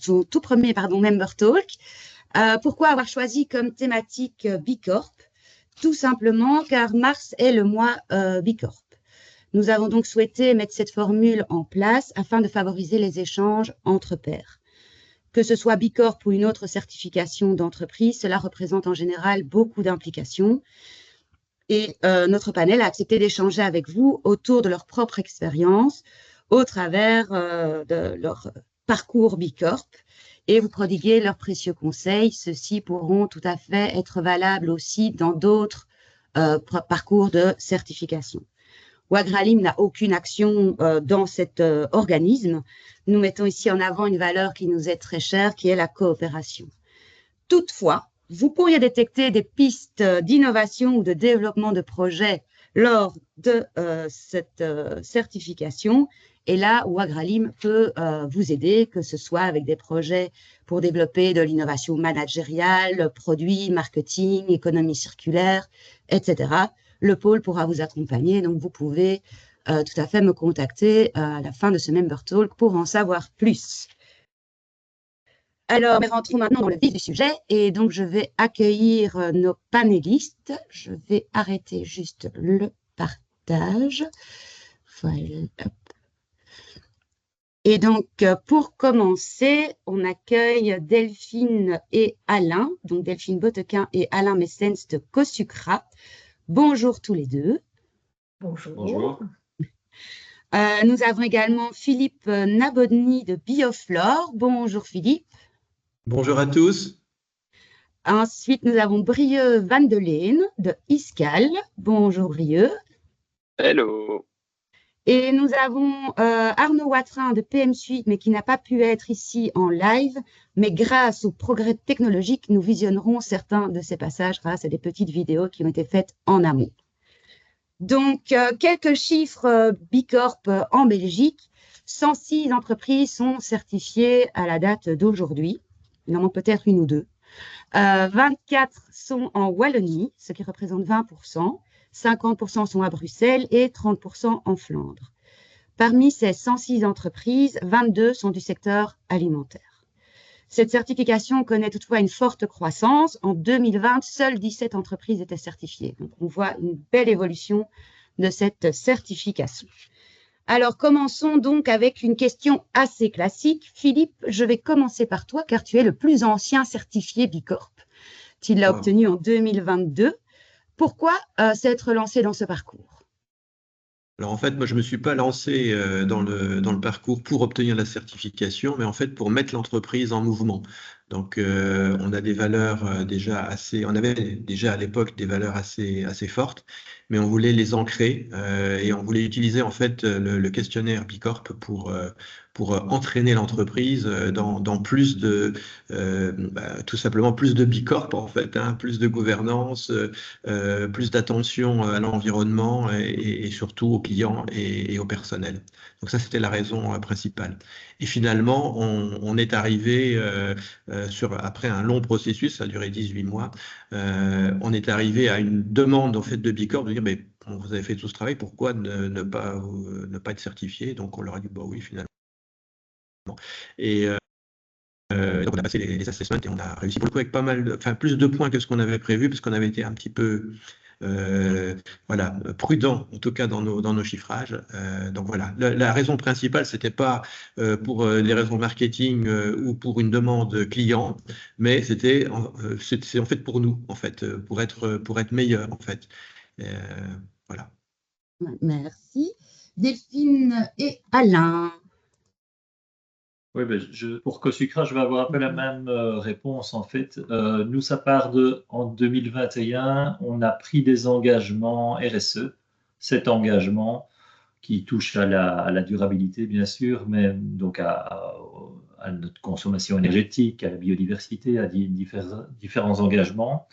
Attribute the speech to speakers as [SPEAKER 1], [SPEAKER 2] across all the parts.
[SPEAKER 1] son tout premier Member Talk. Pourquoi avoir choisi comme thématique Bicorp? Tout simplement car mars est le mois Bicorp. Nous avons donc souhaité mettre cette formule en place afin de favoriser les échanges entre pairs. Que ce soit Bicorp ou une autre certification d'entreprise, cela représente en général beaucoup d'implications. Et notre panel a accepté d'échanger avec vous autour de leur propre expérience au travers de leur parcours Bicorp et vous prodiguer leurs précieux conseils. Ceux-ci pourront tout à fait être valables aussi dans d'autres parcours de certification. Wagralim n'a aucune action dans cet organisme. Nous mettons ici en avant une valeur qui nous est très chère, qui est la coopération. Toutefois, vous pourriez détecter des pistes d'innovation ou de développement de projets lors de cette certification. Et là, Wagralim peut vous aider, que ce soit avec des projets pour développer de l'innovation managériale, produits, marketing, économie circulaire, etc. Le pôle pourra vous accompagner, donc vous pouvez tout à fait me contacter à la fin de ce Member Talk pour en savoir plus. Alors, rentrons maintenant dans le vif du sujet et donc je vais accueillir nos panélistes. Je vais arrêter juste le partage. Voilà. Et donc, pour commencer, on accueille Delphine et Alain, donc Delphine Botequin et Alain Messens de Cosucra. Bonjour tous les deux.
[SPEAKER 2] Bonjour. Bonjour.
[SPEAKER 1] Nous avons également Philippe Nabodny de Bioflore. Bonjour Philippe.
[SPEAKER 3] Bonjour à tous.
[SPEAKER 1] Ensuite, nous avons Brieux Van de Leen de Iscal. Bonjour Brieux.
[SPEAKER 4] Hello.
[SPEAKER 1] Et nous avons Arnaud Watrin de PM Suite, mais qui n'a pas pu être ici en live. Mais grâce au progrès technologique, nous visionnerons certains de ces passages grâce à des petites vidéos qui ont été faites en amont. Donc, quelques chiffres Bicorp en Belgique. 106 entreprises sont certifiées à la date d'aujourd'hui. Il en manque peut-être une ou deux. 24 sont en Wallonie, ce qui représente 20%. 50% sont à Bruxelles et 30% en Flandre. Parmi ces 106 entreprises, 22 sont du secteur alimentaire. Cette certification connaît toutefois une forte croissance. En 2020, seules 17 entreprises étaient certifiées. Donc, on voit une belle évolution de cette certification. Alors, commençons donc avec une question assez classique. Philippe, je vais commencer par toi car tu es le plus ancien certifié Bicorp. Tu l'as obtenu en 2022. Pourquoi s'être lancé dans ce parcours?
[SPEAKER 3] Alors en fait, moi je ne me suis pas lancé dans le parcours pour obtenir la certification, mais en fait pour mettre l'entreprise en mouvement. Donc on a des valeurs on avait déjà à l'époque des valeurs assez fortes, mais on voulait les ancrer et on voulait utiliser en fait le questionnaire Bicorp pour entraîner l'entreprise dans plus de tout simplement plus de Bicorp en fait, hein, plus de gouvernance, plus d'attention à l'environnement et surtout aux clients et au personnel. Donc ça c'était la raison principale. Et finalement on est arrivé après un long processus, ça a duré 18 mois, on est arrivé à une demande en fait de Bicorp de dire mais vous avez fait tout ce travail, pourquoi ne pas être certifié? Donc on leur a dit bah oui finalement. Et donc on a passé les assessments et on a réussi pour le coup avec pas mal, plus de points que ce qu'on avait prévu parce qu'on avait été un petit peu prudent en tout cas dans nos chiffrages. Donc voilà, la raison principale c'était pas pour des raisons marketing ou pour une demande client, mais c'est en fait pour nous en fait pour être meilleur en fait. Voilà.
[SPEAKER 1] Merci. Delphine et Alain.
[SPEAKER 2] Oui, pour Cosucra, je vais avoir un peu la même réponse en fait. Nous, ça part en 2021, on a pris des engagements RSE, 7 engagements qui touchent à la durabilité bien sûr, mais donc à notre consommation énergétique, à la biodiversité, à différents engagements.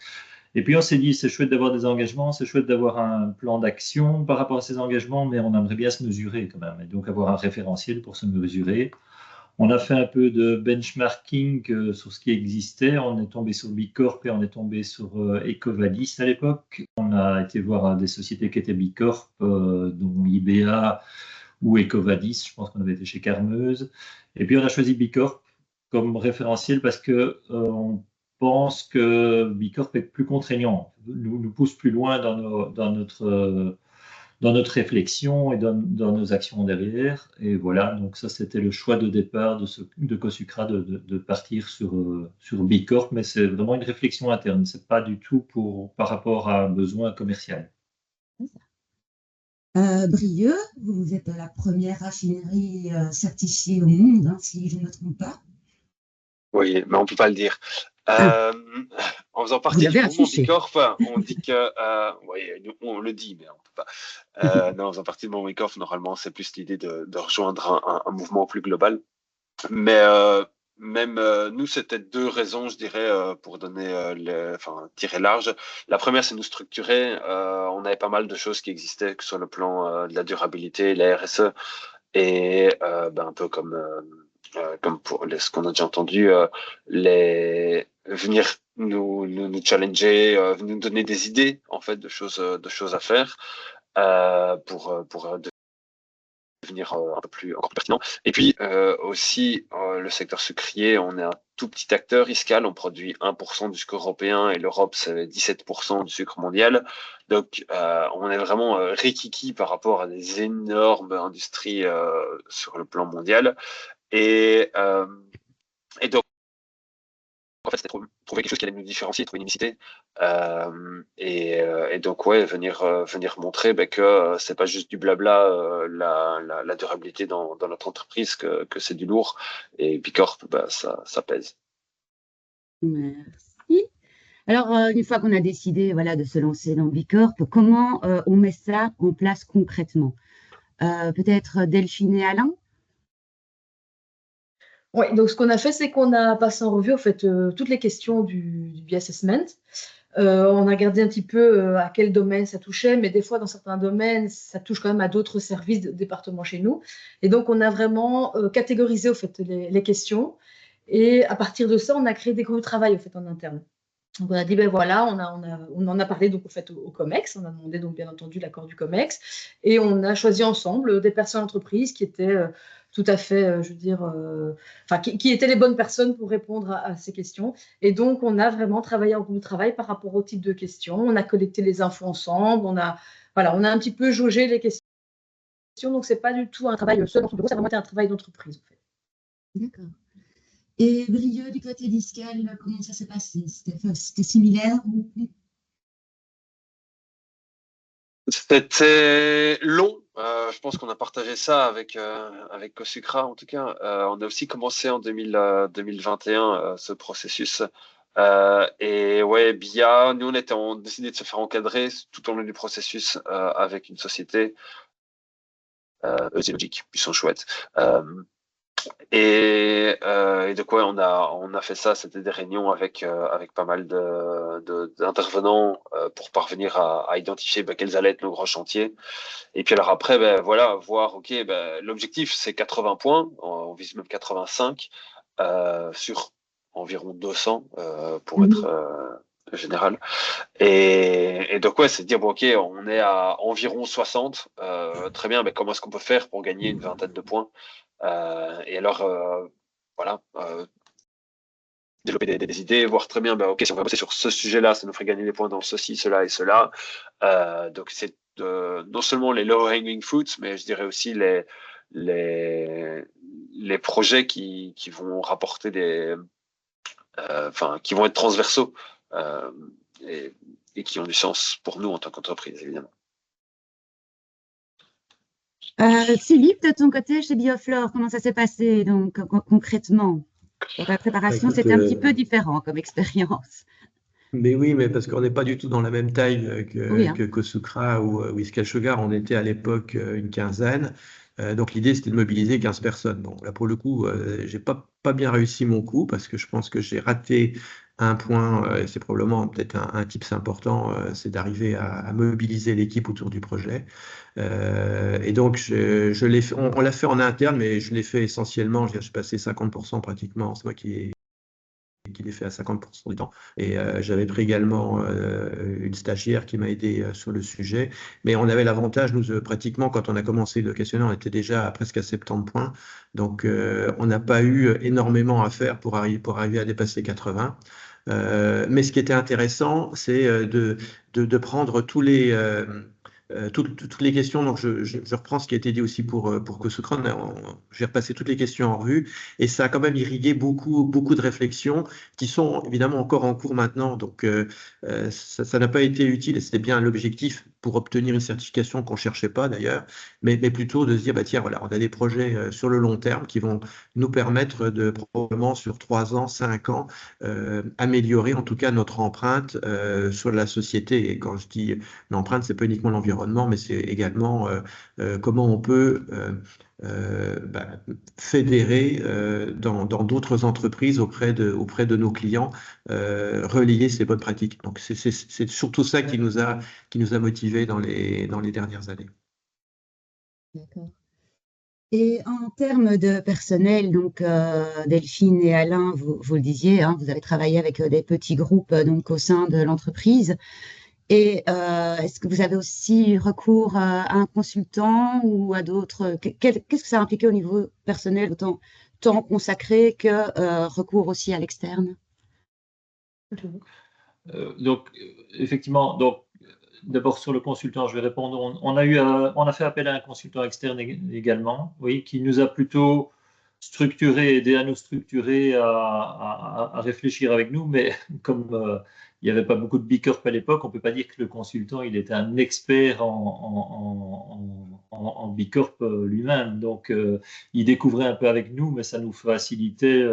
[SPEAKER 2] Et puis on s'est dit, c'est chouette d'avoir des engagements, c'est chouette d'avoir un plan d'action par rapport à ces engagements, mais on aimerait bien se mesurer quand même, et donc avoir un référentiel pour se mesurer. On a fait un peu de benchmarking sur ce qui existait. On est tombé sur Bicorp et on est tombé sur EcoVadis à l'époque. On a été voir des sociétés qui étaient Bicorp, dont IBA ou EcoVadis. Je pense qu'on avait été chez Carmeuse. Et puis on a choisi Bicorp comme référentiel parce que on pense que Bicorp est plus contraignant, nous pousse plus loin dans notre réflexion et dans nos actions derrière. Et voilà, donc ça, c'était le choix de départ de Cosucra de partir sur Bicorp, mais c'est vraiment une réflexion interne. C'est pas du tout par rapport à un besoin commercial.
[SPEAKER 1] Brieux, vous êtes la première raffinerie certifiée au monde, hein, si je ne me trompe pas.
[SPEAKER 4] Oui, mais on ne peut pas le dire.
[SPEAKER 1] Ah.
[SPEAKER 4] En faisant
[SPEAKER 1] Vous
[SPEAKER 4] partie du
[SPEAKER 1] l'avez
[SPEAKER 4] mouvement
[SPEAKER 1] affiché.
[SPEAKER 4] Bicorp, on dit que, oui, on le dit, mais on ne peut pas. Non, en faisant partie du mouvement Bicorp, normalement, c'est plus l'idée de rejoindre un mouvement plus global. Mais même nous, c'était deux raisons, je dirais, pour donner, tirer large. La première, c'est nous structurer. On avait pas mal de choses qui existaient, que ce soit le plan de la durabilité, la RSE, et un peu comme pour ce qu'on a déjà entendu, venir nous challenger, nous donner des idées en fait de choses à faire pour devenir un peu plus encore plus pertinent. Et puis aussi le secteur sucrier, on est un tout petit acteur Iscal, on produit 1% du sucre européen et l'Europe c'est 17% du sucre mondial. Donc on est vraiment rikiki par rapport à des énormes industries sur le plan mondial. Et donc, en fait, c'était trouver quelque chose qui allait nous différencier, trouver une unicité. Et donc, ouais, venir montrer que c'est pas juste du blabla, la durabilité dans notre entreprise, que c'est du lourd. Et Bicorp, ça pèse.
[SPEAKER 1] Merci. Alors, une fois qu'on a décidé voilà, de se lancer dans Bicorp, comment on met ça en place concrètement? Peut-être Delphine et Alain?
[SPEAKER 5] Oui, donc ce qu'on a fait, c'est qu'on a passé en revue en fait toutes les questions du B-Assessment. On a regardé un petit peu à quel domaine ça touchait, mais des fois, dans certains domaines, ça touche quand même à d'autres services de département chez nous. Et donc, on a vraiment catégorisé au fait, les questions. Et à partir de ça, on a créé des groupes de travail au fait, en interne. Donc, on a dit, ben voilà, on en a parlé donc, au fait, au COMEX. On a demandé, donc, bien entendu, l'accord du COMEX. Et on a choisi ensemble des personnes d'entreprise qui étaient tout à fait, je veux dire, qui étaient les bonnes personnes pour répondre à ces questions. Et donc, on a vraiment travaillé en groupe de travail par rapport au type de questions. On a collecté les infos ensemble. On a un petit peu jaugé les questions. Donc, ce n'est pas du tout un travail seul dans son bureau, ça a vraiment été un travail d'entreprise. En fait.
[SPEAKER 1] D'accord. Et Brieux, du côté d'Iscal, comment ça s'est passé? C'était similaire?
[SPEAKER 4] C'était long. Je pense qu'on a partagé ça avec Cosucra, en tout cas. On a aussi commencé en 2021 ce processus. Et ouais, BIA, nous, on décidé de se faire encadrer tout au long du processus avec une société. Eux, c'est logique, ils sont chouettes. Et de quoi on a fait ça, c'était des réunions avec pas mal d'intervenants pour parvenir à identifier quels allaient être nos grands chantiers. Et puis alors après, voilà, voir, ok, l'objectif c'est 80 points, on vise même 85 sur environ 200 pour être général. Et donc ouais, c'est de dire bon ok, on est à environ 60, très bien, mais comment est-ce qu'on peut faire pour gagner une vingtaine de points? Et alors voilà, développer des idées, voir très bien, ok, si on va bosser sur ce sujet-là, ça nous ferait gagner des points dans ceci, cela et cela. Donc c'est non seulement les low-hanging fruits, mais je dirais aussi les projets qui vont rapporter qui vont être transversaux et qui ont du sens pour nous en tant qu'entreprise, évidemment.
[SPEAKER 1] Philippe, de ton côté, chez Bioflore, comment ça s'est passé donc concrètement? Pour la préparation, c'était un petit peu différent comme expérience.
[SPEAKER 3] Mais oui, mais parce qu'on n'est pas du tout dans la même taille que Cosucra ou Iscal Sugar. On était à l'époque une quinzaine. Donc l'idée, c'était de mobiliser 15 personnes. Bon, là, pour le coup, j'ai pas bien réussi mon coup parce que je pense que j'ai raté un point. C'est probablement peut-être un tips important, c'est d'arriver à mobiliser l'équipe autour du projet. Et donc, on l'a fait en interne, mais je l'ai fait essentiellement. Je suis passé 50% pratiquement. C'est moi qui ai l'ai fait à 50% du temps. Et j'avais pris également une stagiaire qui m'a aidé sur le sujet. Mais on avait l'avantage, nous, pratiquement, quand on a commencé le questionnaire, on était déjà à presque à 70 points. Donc, on n'a pas eu énormément à faire pour arriver à dépasser 80. Mais ce qui était intéressant, c'est de prendre toutes les questions. Donc, je reprends ce qui a été dit aussi pour Kosukran. J'ai repassé toutes les questions en revue et ça a quand même irrigué beaucoup de réflexions qui sont évidemment encore en cours maintenant. Donc, ça n'a pas été utile et c'était bien l'objectif pour obtenir une certification qu'on ne cherchait pas d'ailleurs, mais plutôt de se dire, bah, tiens, voilà, on a des projets sur le long terme qui vont nous permettre de probablement sur 3 ans, 5 ans, améliorer en tout cas notre empreinte sur la société. Et quand je dis l'empreinte, c'est pas uniquement l'environnement, mais c'est également comment on peut fédérer dans d'autres entreprises auprès de nos clients, relayer ces bonnes pratiques. Donc c'est surtout ça qui nous a motivés dans les dernières années.
[SPEAKER 1] D'accord. Et en termes de personnel, donc Delphine et Alain, vous le disiez, hein, vous avez travaillé avec des petits groupes donc au sein de l'entreprise. Et est-ce que vous avez aussi recours à un consultant ou à d'autres? Qu'est-ce que ça a impliqué au niveau personnel, autant temps consacré que recours aussi à l'externe?
[SPEAKER 2] Donc, effectivement, donc, d'abord sur le consultant, je vais répondre. On a fait appel à un consultant externe également, oui, qui nous a plutôt aidé à nous structurer, à réfléchir avec nous. Mais comme il n'y avait pas beaucoup de B Corp à l'époque, on ne peut pas dire que le consultant il était un expert en B Corp lui-même. Donc, il découvrait un peu avec nous, mais ça nous facilitait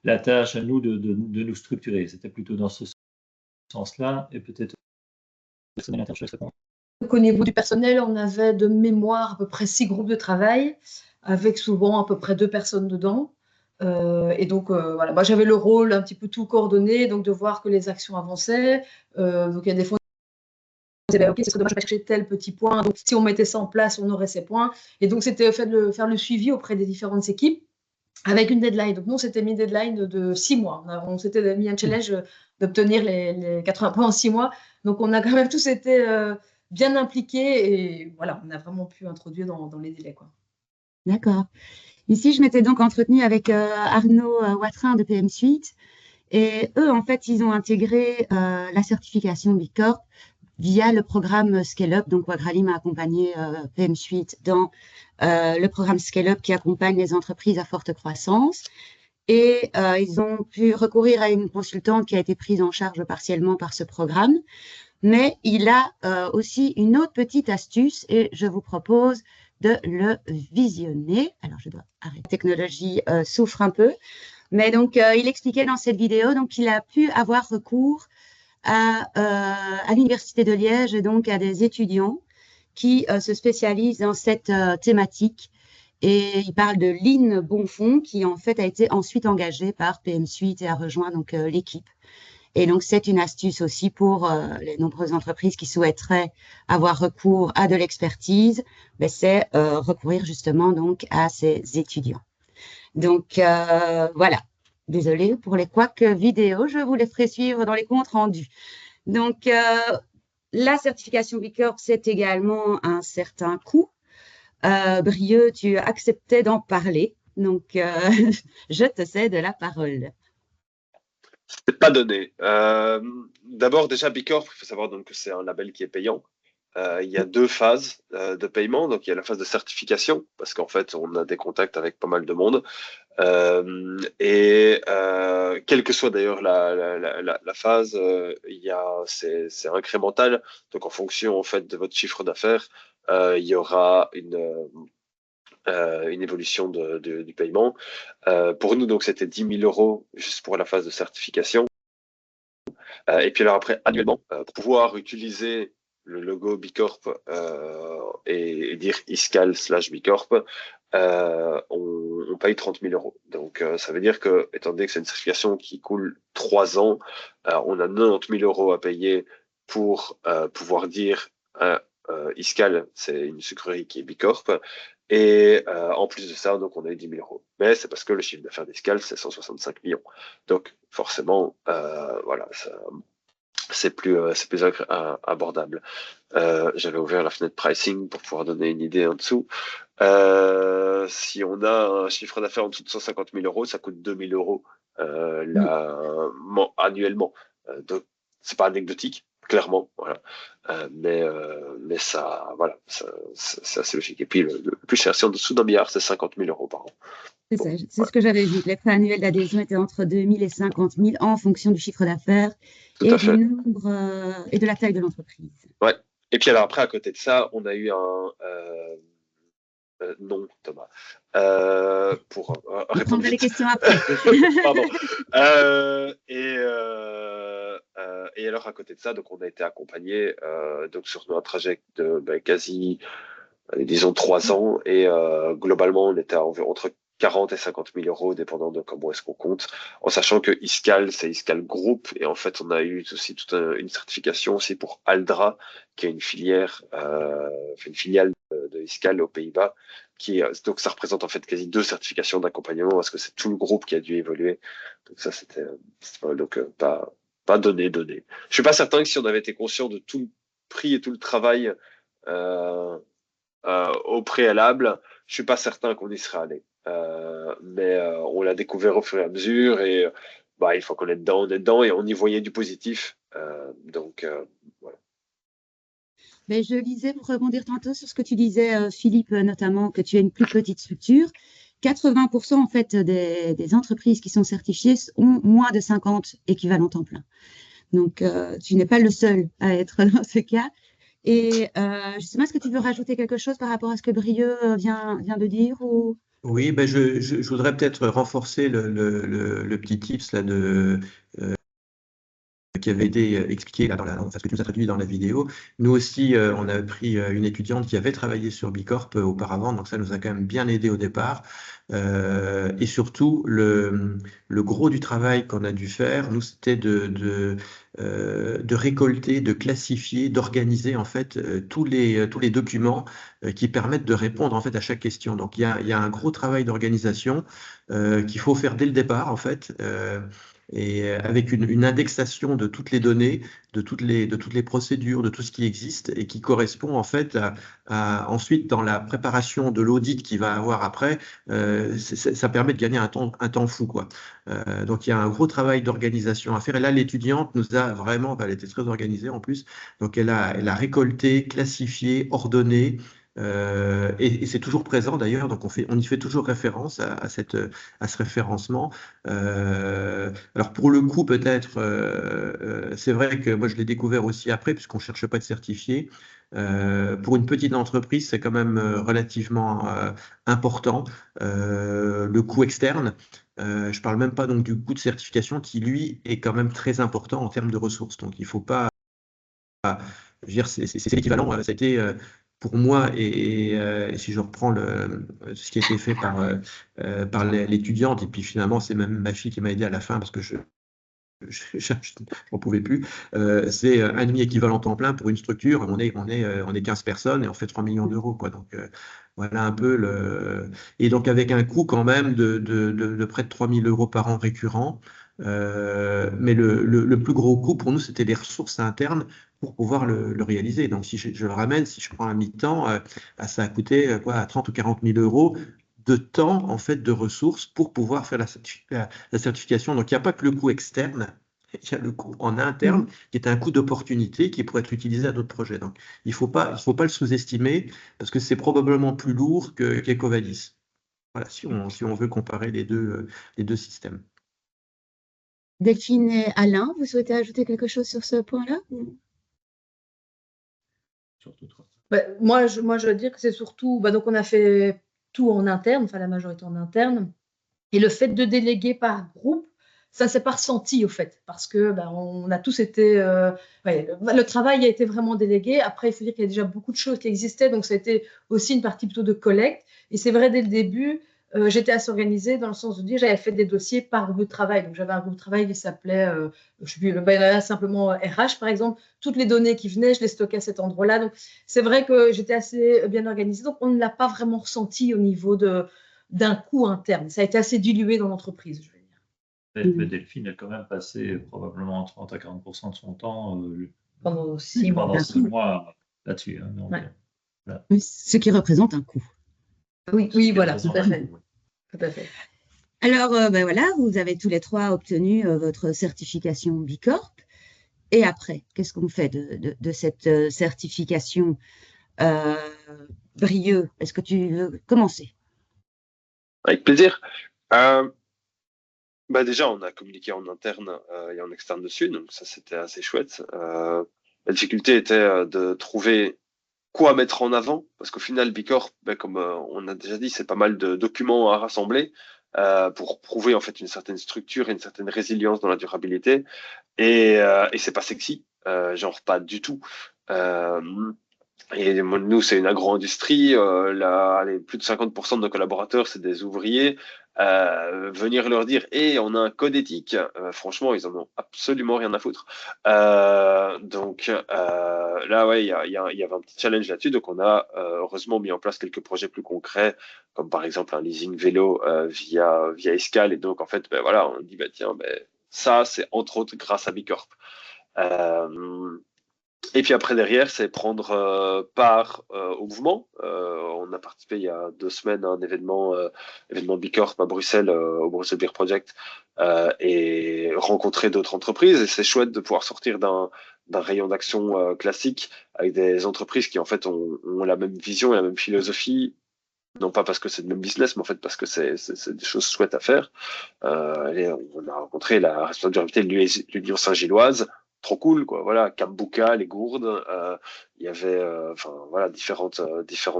[SPEAKER 2] la tâche à nous de nous structurer. C'était plutôt dans ce sens-là, et peut-être
[SPEAKER 5] Donc, au niveau du personnel, on avait de mémoire à peu près 6 groupes de travail, avec souvent à peu près 2 personnes dedans. Et donc, voilà, moi j'avais le rôle un petit peu tout coordonné, donc de voir que les actions avançaient. Donc, il y a des fois, on disait, OK, ce serait dommage de chercher tel petit point. Donc, si on mettait ça en place, on aurait ces points. Et donc, c'était fait de faire le suivi auprès des différentes équipes avec une deadline. Donc, nous, on s'était mis une deadline de 6 mois. On s'était mis un challenge d'obtenir les 80 points en 6 mois. Donc, on a quand même tous été bien impliqués et voilà, on a vraiment pu introduire dans les délais, quoi.
[SPEAKER 1] D'accord. Ici, je m'étais donc entretenue avec Arnaud Watrin de PM Suite. Et eux, en fait, ils ont intégré la certification B Corp via le programme Scale Up. Donc, Wagralim a accompagné PM Suite dans le programme Scale Up qui accompagne les entreprises à forte croissance. Et ils ont pu recourir à une consultante qui a été prise en charge partiellement par ce programme. Mais il a aussi une autre petite astuce et je vous propose de le visionner. Alors, je dois arrêter. La technologie souffre un peu. Mais donc, il expliquait dans cette vidéo qu'il a pu avoir recours à l'Université de Liège et donc à des étudiants qui se spécialisent dans cette thématique. Et il parle de Lynn Bonfond qui en fait a été ensuite engagée par PM Suite et a rejoint donc l'équipe. Et donc c'est une astuce aussi pour les nombreuses entreprises qui souhaiteraient avoir recours à de l'expertise, mais c'est recourir justement donc à ces étudiants. Donc voilà. Désolée pour les couacs vidéo, je vous les ferai suivre dans les comptes rendus. Donc, la certification B Corp, c'est également un certain coût. Brieux, tu acceptais d'en parler, donc je te cède la parole.
[SPEAKER 4] C'est pas donné. D'abord, déjà, B Corp, il faut savoir donc que c'est un label qui est payant. Il y a 2 phases de paiement. Donc, il y a la phase de certification, parce qu'en fait, on a des contacts avec pas mal de monde. Quelle que soit d'ailleurs la phase, c'est incrémental. Donc, en fonction en fait de votre chiffre d'affaires, il y aura une évolution du paiement. Pour nous, donc, c'était 10 000 € juste pour la phase de certification. Et puis alors après, annuellement, pour pouvoir utiliser le logo B Corp et dire Iscal/B Corp, on paye 30 000 €. Donc ça veut dire que, étant donné que c'est une certification qui coule 3 ans, on a 90 000 € à payer pour pouvoir dire Iscal, c'est une sucrerie qui est B Corp. Et en plus de ça, donc on a eu 10 000 euros. Mais c'est parce que le chiffre d'affaires d'Iskall, c'est 165 millions. Donc forcément, voilà, c'est plus abordable. J'avais ouvert la fenêtre pricing pour pouvoir donner une idée en dessous. Si on a un chiffre d'affaires en dessous de 150 000 euros, ça coûte 2 000 euros annuellement. Donc c'est pas anecdotique, clairement, voilà. Mais ça, voilà, c'est assez logique. Et puis le plus cher, c'est en dessous d'un milliard, c'est 50 000 euros par an.
[SPEAKER 1] C'est ça, c'est ce que j'avais vu. Les frais annuels d'adhésion étaient entre 2 000 et 50 000 en fonction du chiffre d'affaires
[SPEAKER 4] Tout
[SPEAKER 1] et
[SPEAKER 4] à fait.
[SPEAKER 1] du nombre et de la taille de l'entreprise.
[SPEAKER 4] Ouais. Et puis alors après, à côté de ça, on a eu un non, Thomas. Pour
[SPEAKER 1] Je
[SPEAKER 4] répondre
[SPEAKER 1] prendrai les
[SPEAKER 4] vite.
[SPEAKER 1] questions après.
[SPEAKER 4] Pardon. Et alors à côté de ça, donc on a été accompagné donc sur un trajet de quasi, disons 3 ans, et globalement on était entre 40 et 50 000 euros, dépendant de comment est-ce qu'on compte, en sachant que Iskall, c'est Iskall Group, et en fait on a eu aussi toute une certification aussi pour Aldra, qui est une filière, une filiale de Iskall aux Pays-Bas, donc ça représente en fait quasi 2 certifications d'accompagnement, parce que c'est tout le groupe qui a dû évoluer. Donc ça c'était donc pas donné. Je suis pas certain que si on avait été conscient de tout le prix et tout le travail au préalable, je suis pas certain qu'on y serait allé. Mais on l'a découvert au fur et à mesure, et une fois qu'on est dedans, on est dedans, et on y voyait du positif. Donc voilà.
[SPEAKER 1] Mais je lisais, pour rebondir tantôt sur ce que tu disais, Philippe, notamment, que tu as une plus petite structure. 80% en fait des entreprises qui sont certifiées ont moins de 50 équivalents temps plein. Donc, tu n'es pas le seul à être dans ce cas. Et je ne sais pas, est-ce que tu veux rajouter quelque chose par rapport à ce que Brieux vient de dire ou...
[SPEAKER 3] Oui, ben je voudrais peut-être renforcer le petit tips là qui avait été expliqué là ce que tu nous as traduit dans la vidéo. Nous aussi, on a pris une étudiante qui avait travaillé sur Bicorp auparavant, donc ça nous a quand même bien aidé au départ. Et surtout, le gros du travail qu'on a dû faire, nous, c'était de récolter, de classifier, d'organiser en fait tous les documents qui permettent de répondre en fait à chaque question. Donc il y a un gros travail d'organisation qu'il faut faire dès le départ en fait. Et avec une indexation de toutes les données, de toutes les procédures, de tout ce qui existe et qui correspond en fait ensuite dans la préparation de l'audit qu'il va avoir après, ça permet de gagner un temps fou, quoi. Donc il y a un gros travail d'organisation à faire. Et là, l'étudiante nous a vraiment, elle était très organisée en plus, donc elle a récolté, classifié, ordonné. Et c'est toujours présent d'ailleurs, donc on y fait toujours référence à ce référencement. Alors pour le coup, peut-être, c'est vrai que moi je l'ai découvert aussi après, puisqu'on ne cherche pas à être certifié. Pour une petite entreprise, c'est quand même relativement important. Le coût externe, je ne parle même pas donc du coût de certification qui, lui, est quand même très important en termes de ressources. Donc il ne faut pas... Je veux dire, c'est l'équivalent. Ça a été pour moi, et si je reprends ce qui a été fait par l'étudiante, et puis finalement, c'est même ma fille qui m'a aidé à la fin parce que je n'en pouvais plus. C'est un demi-équivalent temps plein pour une structure. On est 15 personnes et on fait 3 millions d'euros, quoi. Donc, voilà un peu Et donc, avec un coût quand même de près de 3 000 euros par an récurrent. Mais le plus gros coût pour nous, c'était les ressources internes pour pouvoir le réaliser. Donc, si je le ramène, si je prends un mi-temps, ça a coûté 30 ou 40 000 euros de temps, en fait, de ressources pour pouvoir faire la certification. Donc, il n'y a pas que le coût externe, il y a le coût en interne, qui est un coût d'opportunité qui pourrait être utilisé à d'autres projets. Donc, il ne faut pas le sous-estimer, parce que c'est probablement plus lourd qu'Ecovalis. Voilà, si on veut comparer les deux systèmes.
[SPEAKER 1] Delphine et Alain, vous souhaitez ajouter quelque chose sur ce point-là?
[SPEAKER 2] Surtout toi.
[SPEAKER 5] Moi, je veux dire que c'est surtout, donc on a fait tout en interne, enfin la majorité en interne, et le fait de déléguer par groupe, ça s'est pas ressenti au fait, parce que on a tous été, le travail a été vraiment délégué. Après, il faut dire qu'il y a déjà beaucoup de choses qui existaient, donc ça a été aussi une partie plutôt de collecte. Et c'est vrai dès le début, j'étais assez organisée dans le sens de dire j'avais fait des dossiers par groupe de travail. Donc, j'avais un groupe de travail qui s'appelait, je sais plus, simplement RH, par exemple. Toutes les données qui venaient, je les stockais à cet endroit-là. Donc, c'est vrai que j'étais assez bien organisée. Donc, on ne l'a pas vraiment ressenti au niveau d'un coût interne. Ça a été assez dilué dans l'entreprise, je veux dire.
[SPEAKER 2] Mais Delphine a quand même passé probablement 30 à 40% de son temps
[SPEAKER 5] Pendant 6 mois.
[SPEAKER 2] pendant 6 mois là-dessus. Hein, donc,
[SPEAKER 5] ouais.
[SPEAKER 1] Ce qui représente un coût.
[SPEAKER 5] Oui, voilà, tout à fait. Tout à fait.
[SPEAKER 1] Alors, voilà, vous avez tous les trois obtenu votre certification Bicorp. Et après, qu'est-ce qu'on fait de cette certification Brieux, est-ce que tu veux commencer?
[SPEAKER 4] Avec plaisir. Déjà, on a communiqué en interne et en externe dessus, donc ça c'était assez chouette. La difficulté était de trouver quoi mettre en avant, parce qu'au final, Bicorp, comme on a déjà dit, c'est pas mal de documents à rassembler pour prouver en fait une certaine structure et une certaine résilience dans la durabilité. Et c'est pas sexy, genre pas du tout. Et nous, c'est une agro-industrie. Plus de 50% de nos collaborateurs, c'est des ouvriers. Venir leur dire, on a un code éthique, franchement, ils en ont absolument rien à foutre. Là, ouais, il y avait un petit challenge là-dessus. Donc, on a heureusement mis en place quelques projets plus concrets, comme par exemple un leasing vélo via Escale. Et donc, en fait, voilà, on dit, tiens, ça, c'est entre autres grâce à Bicorp. Et puis après, derrière, c'est prendre part au mouvement. On a participé il y a 2 semaines à un événement Bicorp à Bruxelles, au Brussels Beer Project, et rencontrer d'autres entreprises. Et c'est chouette de pouvoir sortir d'un rayon d'action classique avec des entreprises qui, en fait, ont la même vision et la même philosophie. Non pas parce que c'est le même business, mais en fait parce que c'est des choses chouettes à faire. On a rencontré la responsable durabilité de l'Union Saint-Gilloise, trop cool, quoi. Voilà, Cambuca, les Gourdes, il y avait, voilà, différentes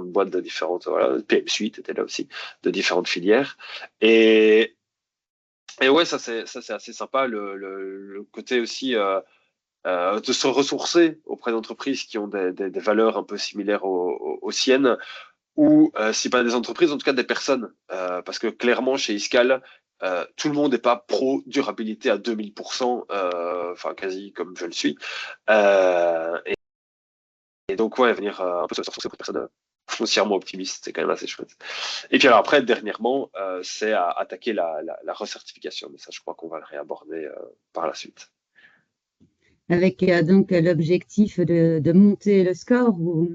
[SPEAKER 4] boîtes de différentes, voilà, PM Suite était là aussi, de différentes filières. Et ouais, ça c'est assez sympa, le côté aussi de se ressourcer auprès d'entreprises qui ont des valeurs un peu similaires aux siennes, ou si pas des entreprises, en tout cas des personnes. Parce que clairement, chez Iscal, tout le monde n'est pas pro-durabilité à 2000%, enfin quasi comme je le suis. Et donc, ouais, venir un peu se ressourcer auprès de personnes foncièrement optimistes, c'est quand même assez chouette. Et puis alors après, dernièrement, c'est à attaquer la recertification. Mais ça, je crois qu'on va le réaborder par la suite.
[SPEAKER 1] Avec donc l'objectif de monter le score ou...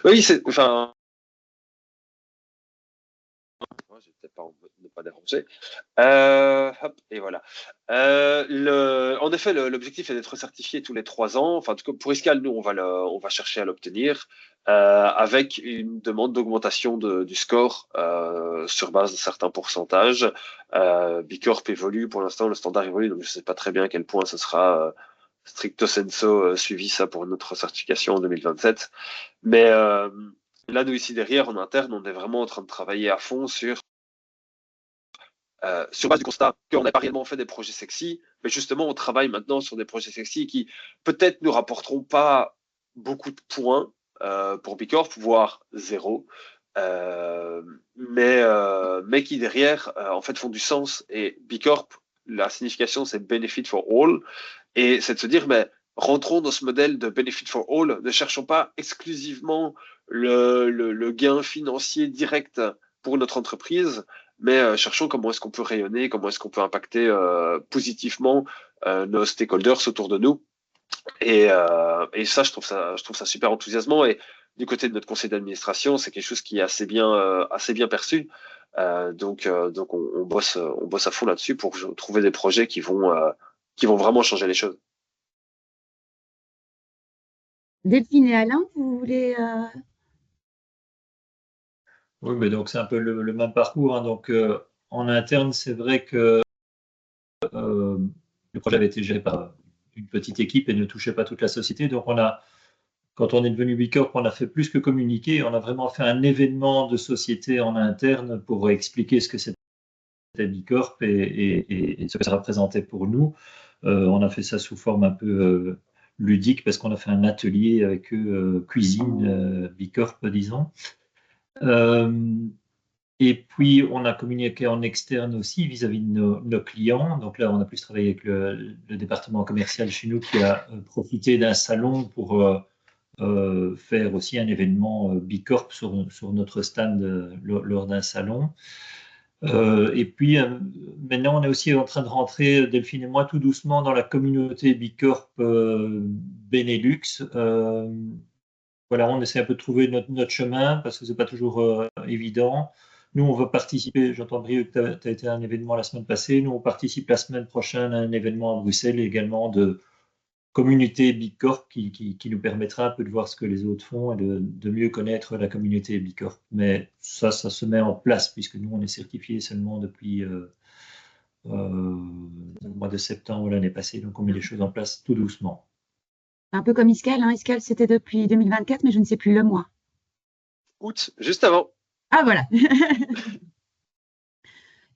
[SPEAKER 4] Oui, enfin, je vais peut-être pas ne pas déranger. Hop, et voilà. En effet, l'objectif est d'être certifié tous les 3 ans. Enfin, en tout cas, pour Iscal, nous, on va chercher à l'obtenir avec une demande d'augmentation du score sur base de certains pourcentages. Bicorp évolue, pour l'instant, le standard évolue, donc je ne sais pas très bien à quel point ce sera stricto sensu suivi ça pour notre certification en 2027. Mais là, nous, ici, derrière, en interne, on est vraiment en train de travailler à fond sur base du constat qu'on n'a pas réellement fait des projets sexy, mais justement, on travaille maintenant sur des projets sexy qui peut-être ne rapporteront pas beaucoup de points pour Bicorp, voire 0, mais qui derrière, en fait, font du sens. Et Bicorp, la signification, c'est benefit for all, et c'est de se dire, mais rentrons dans ce modèle de benefit for all, ne cherchons pas exclusivement le gain financier direct pour notre entreprise, mais cherchons comment est-ce qu'on peut rayonner, comment est-ce qu'on peut impacter positivement nos stakeholders autour de nous. Et ça, je trouve ça super enthousiasmant. Et du côté de notre conseil d'administration, c'est quelque chose qui est assez bien perçu. Donc on bosse à fond là-dessus pour trouver des projets qui vont vraiment changer les choses.
[SPEAKER 1] Delphine et Alain, vous voulez...
[SPEAKER 2] Oui, mais donc c'est un peu le même parcours. Hein. Donc en interne, c'est vrai que le projet avait été géré par une petite équipe et ne touchait pas toute la société. Donc quand on est devenu Bicorp, on a fait plus que communiquer. On a vraiment fait un événement de société en interne pour expliquer ce que c'était Bicorp et ce que ça représentait pour nous. On a fait ça sous forme un peu ludique parce qu'on a fait un atelier avec eux, cuisine Bicorp, disons. Et puis, on a communiqué en externe aussi vis-à-vis de nos clients. Donc là, on a plus travaillé avec le département commercial chez nous qui a profité d'un salon pour faire aussi un événement Bicorp sur notre stand lors d'un salon. Et puis, maintenant, on est aussi en train de rentrer, Delphine et moi, tout doucement dans la communauté Bicorp Benelux. Voilà, on essaie un peu de trouver notre chemin parce que c'est pas toujours évident. Nous, on veut participer. J'entends, Brieux, que tu as été à un événement la semaine passée. Nous, on participe la semaine prochaine à un événement à Bruxelles également de communauté Bicorp qui nous permettra un peu de voir ce que les autres font et de mieux connaître la communauté Bicorp. Mais ça se met en place puisque nous, on est certifié seulement depuis le mois de septembre l'année passée. Donc, on met les choses en place tout doucement.
[SPEAKER 1] Un peu comme Iscal, hein. Iscal, c'était depuis 2024, mais je ne sais plus le mois.
[SPEAKER 4] Août, juste avant.
[SPEAKER 1] Ah, voilà.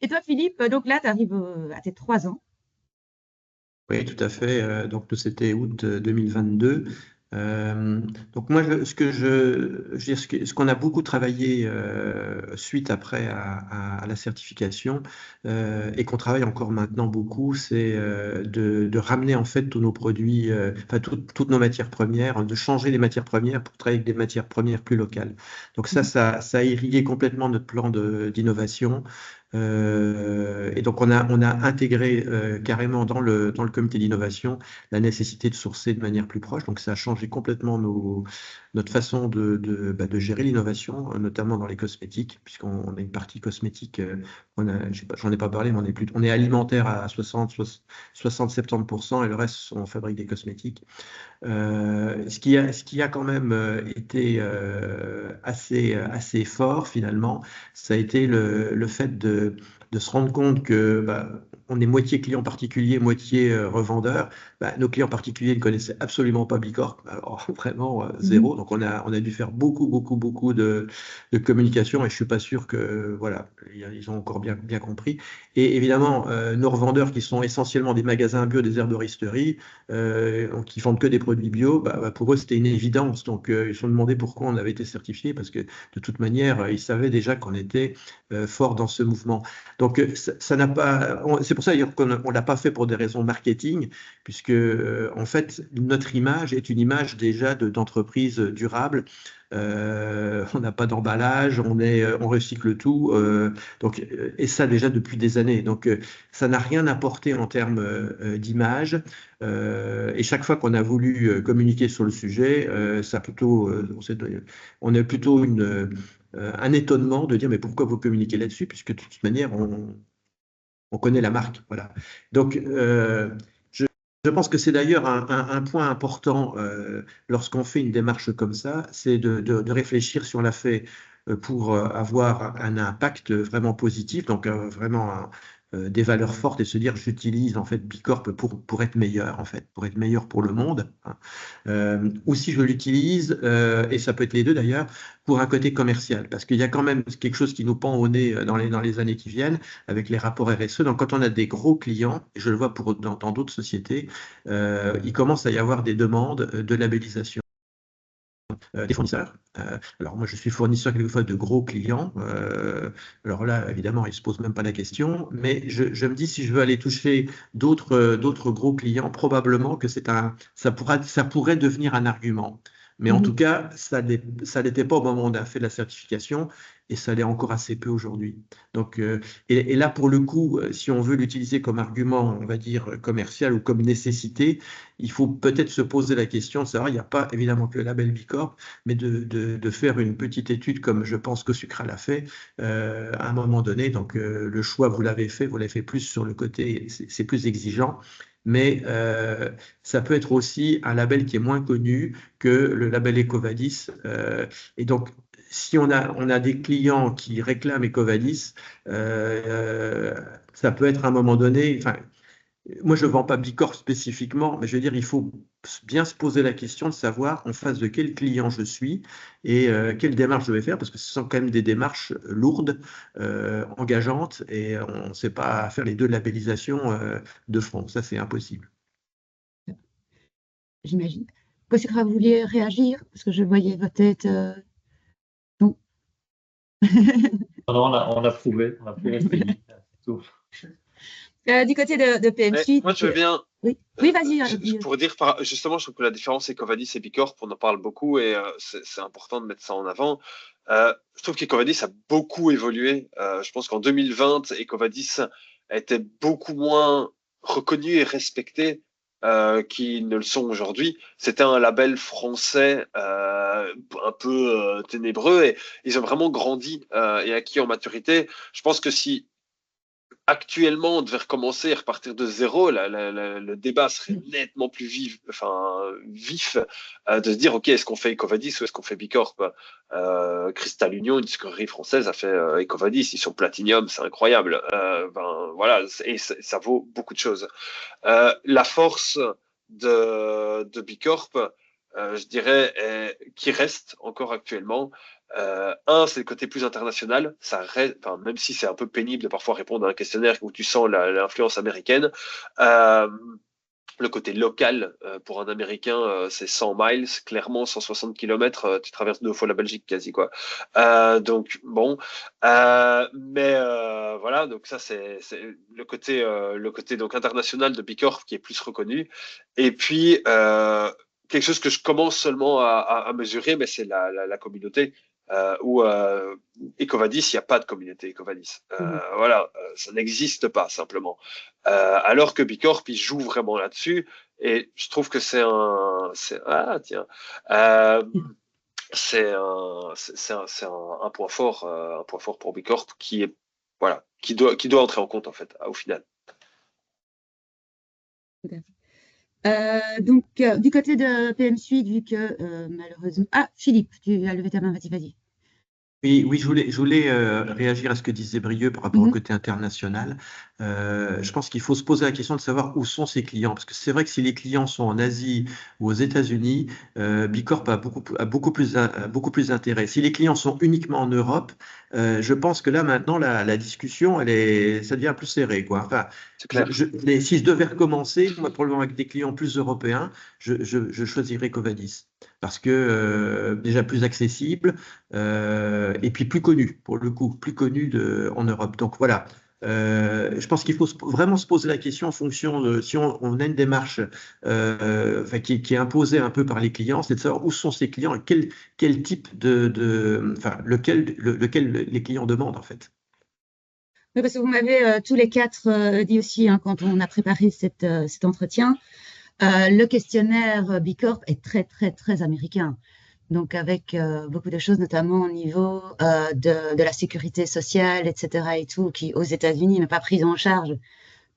[SPEAKER 1] Et toi, Philippe, donc là, tu arrives à tes 3 ans.
[SPEAKER 3] Oui, tout à fait. Donc, nous, c'était août 2022. Donc, moi, ce qu'on a beaucoup travaillé suite après à la certification et qu'on travaille encore maintenant beaucoup, c'est de ramener en fait tous nos produits, enfin toutes nos matières premières, de changer les matières premières pour travailler avec des matières premières plus locales. Donc, ça a irrigué complètement notre plan d'innovation. Et donc, on a intégré carrément dans le comité d'innovation la nécessité de sourcer de manière plus proche. Donc, ça a changé complètement notre façon de gérer l'innovation, notamment dans les cosmétiques, puisqu'on a une partie cosmétique, j'en ai pas parlé, mais on est alimentaire à 60-70% et le reste, on fabrique des cosmétiques. Ce qui a quand même été assez fort finalement, ça a été le fait de se rendre compte que on est moitié client particulier, moitié revendeur. Nos clients particuliers ne connaissaient absolument pas Bicorp, alors vraiment zéro. Donc on a dû faire beaucoup de communication et je suis pas sûr que voilà, ils ont encore bien compris. Et évidemment, nos revendeurs qui sont essentiellement des magasins bio, des herboristeries, qui vendent que des produits bio, pour eux c'était une évidence. Donc ils se sont demandé pourquoi on avait été certifié parce que de toute manière ils savaient déjà qu'on était fort dans ce mouvement. Donc ça n'a pas, c'est pour ça qu'on ne l'a pas fait pour des raisons marketing, puisque en fait notre image est une image déjà d'entreprise durable. On n'a pas d'emballage, on recycle tout, et ça déjà depuis des années. Donc ça n'a rien apporté en termes d'image. Et chaque fois qu'on a voulu communiquer sur le sujet, on a plutôt un étonnement de dire mais pourquoi vous communiquez là-dessus, puisque de toute manière on connaît la marque. Voilà. Donc je pense que c'est d'ailleurs un point important lorsqu'on fait une démarche comme ça, c'est de réfléchir si on l'a fait pour avoir un impact vraiment positif, donc vraiment des valeurs fortes et se dire j'utilise en fait Bicorp pour être meilleur en fait, pour être meilleur pour le monde. Ou si je l'utilise, et ça peut être les deux d'ailleurs, pour un côté commercial, parce qu'il y a quand même quelque chose qui nous pend au nez dans les années qui viennent avec les rapports RSE. Donc quand on a des gros clients, et je le vois dans d'autres sociétés, il commence à y avoir des demandes de labellisation des fournisseurs. Alors moi je suis fournisseur quelquefois de gros clients, alors là évidemment ils ne se posent même pas la question, mais je me dis si je veux aller toucher d'autres gros clients, probablement que ça pourrait devenir un argument. Mais en tout cas, ça n'était pas au moment où on a fait la certification et ça l'est encore assez peu aujourd'hui. Donc, et là, pour le coup, si on veut l'utiliser comme argument, on va dire, commercial ou comme nécessité, il faut peut-être se poser la question de savoir, il n'y a pas évidemment que le label Bicorp, mais de faire une petite étude comme je pense que Sucra l'a fait à un moment donné. Donc, le choix, vous l'avez fait plus sur le côté, c'est plus exigeant. Mais ça peut être aussi un label qui est moins connu que le label EcoVadis. Et donc, si on a des clients qui réclament EcoVadis, ça peut être à un moment donné. Enfin, moi, je ne vends pas Bicorp spécifiquement, mais je veux dire, il faut bien se poser la question de savoir en face de quel client je suis et quelle démarche je vais faire, parce que ce sont quand même des démarches lourdes, engageantes, et on ne sait pas faire les deux labellisations de front. Ça, c'est impossible.
[SPEAKER 1] J'imagine. Vous vouliez réagir? Parce que je voyais votre tête. Non.
[SPEAKER 2] Non, on a prouvé le pays. Tout.
[SPEAKER 1] Du côté de PM Suite.
[SPEAKER 4] Moi, je veux bien.
[SPEAKER 1] Oui, vas-y.
[SPEAKER 4] Pour dire, justement, je trouve que la différence Ecovadis et Bicorp, on en parle beaucoup et c'est important de mettre ça en avant. Je trouve qu'Ecovadis a beaucoup évolué. Je pense qu'en 2020, Ecovadis a été beaucoup moins reconnu et respecté qu'ils ne le sont aujourd'hui. C'était un label français un peu ténébreux et ils ont vraiment grandi et acquis en maturité. Je pense que si actuellement on devait recommencer et repartir de zéro, le débat serait nettement plus vif, de se dire ok, est-ce qu'on fait Ecovadis ou est-ce qu'on fait Bicorp? Crystal Union, une sucrerie française, a fait Ecovadis, ils sont Platinum, c'est incroyable. Voilà, et ça vaut beaucoup de choses. La force de Bicorp, je dirais, qui reste encore actuellement. C'est le côté plus international. Ça reste, même si c'est un peu pénible de parfois répondre à un questionnaire où tu sens l'influence américaine. Le côté local, pour un Américain, c'est 100 miles, clairement 160 km, tu traverses 2 fois la Belgique quasi, quoi. Donc, bon. Mais voilà, donc ça, c'est le côté donc, international de Bicorp qui est plus reconnu. Et puis, quelque chose que je commence seulement à mesurer, mais c'est la communauté. Où Ecovadis, il n'y a pas de communauté Ecovadis. Voilà, ça n'existe pas simplement. Alors que Bicorp, il joue vraiment là-dessus, et je trouve que c'est un point fort pour Bicorp qui est voilà, qui doit entrer en compte en fait au final.
[SPEAKER 1] Donc, du côté de PM Suite, vu que malheureusement. Ah, Philippe, tu as levé ta main, vas-y.
[SPEAKER 3] Oui, je voulais réagir à ce que disait Brieux par rapport au côté international. Je pense qu'il faut se poser la question de savoir où sont ses clients. Parce que c'est vrai que si les clients sont en Asie ou aux États-Unis, Bicorp a beaucoup plus d'intérêt. Si les clients sont uniquement en Europe, je pense que là, maintenant, la discussion, ça devient plus serré, quoi. Enfin,
[SPEAKER 4] C'est clair.
[SPEAKER 3] si je devais recommencer, moi, probablement avec des clients plus européens, je choisirais Ecovadis. Parce que déjà plus accessible et puis plus connu, pour le coup, plus connu en Europe. Donc voilà, je pense qu'il faut vraiment se poser la question en fonction de si on a une démarche qui est imposée un peu par les clients, c'est de savoir où sont ces clients et quel type lequel les clients demandent en fait.
[SPEAKER 1] Oui, parce que vous m'avez tous les quatre dit aussi, hein, quand on a préparé cet entretien, le questionnaire Bicorp est très, très, très américain. Donc, avec beaucoup de choses, notamment au niveau de la sécurité sociale, etc. et tout, qui, aux États-Unis, n'est pas prise en charge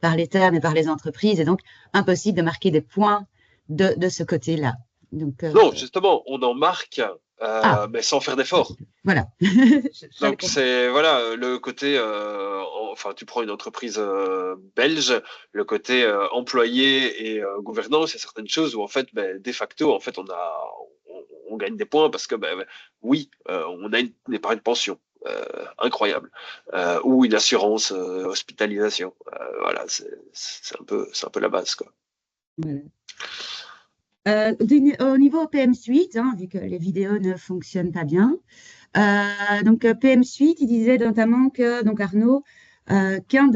[SPEAKER 1] par l'État, mais par les entreprises. Et donc, impossible de marquer des points de ce côté-là. Donc,
[SPEAKER 4] non, justement, on en marque, mais sans faire d'efforts.
[SPEAKER 1] Voilà.
[SPEAKER 4] Donc c'est voilà le côté tu prends une entreprise belge, le côté employé et gouvernance, il y a certaines choses où en fait de facto en fait on gagne des points parce que oui, on a une épargne pension incroyable ou une assurance hospitalisation. Voilà, c'est un peu la base, quoi.
[SPEAKER 1] Voilà. Au niveau PM Suite, hein, vu que les vidéos ne fonctionnent pas bien, donc PM Suite, il disait notamment que, donc Arnaud, qu'un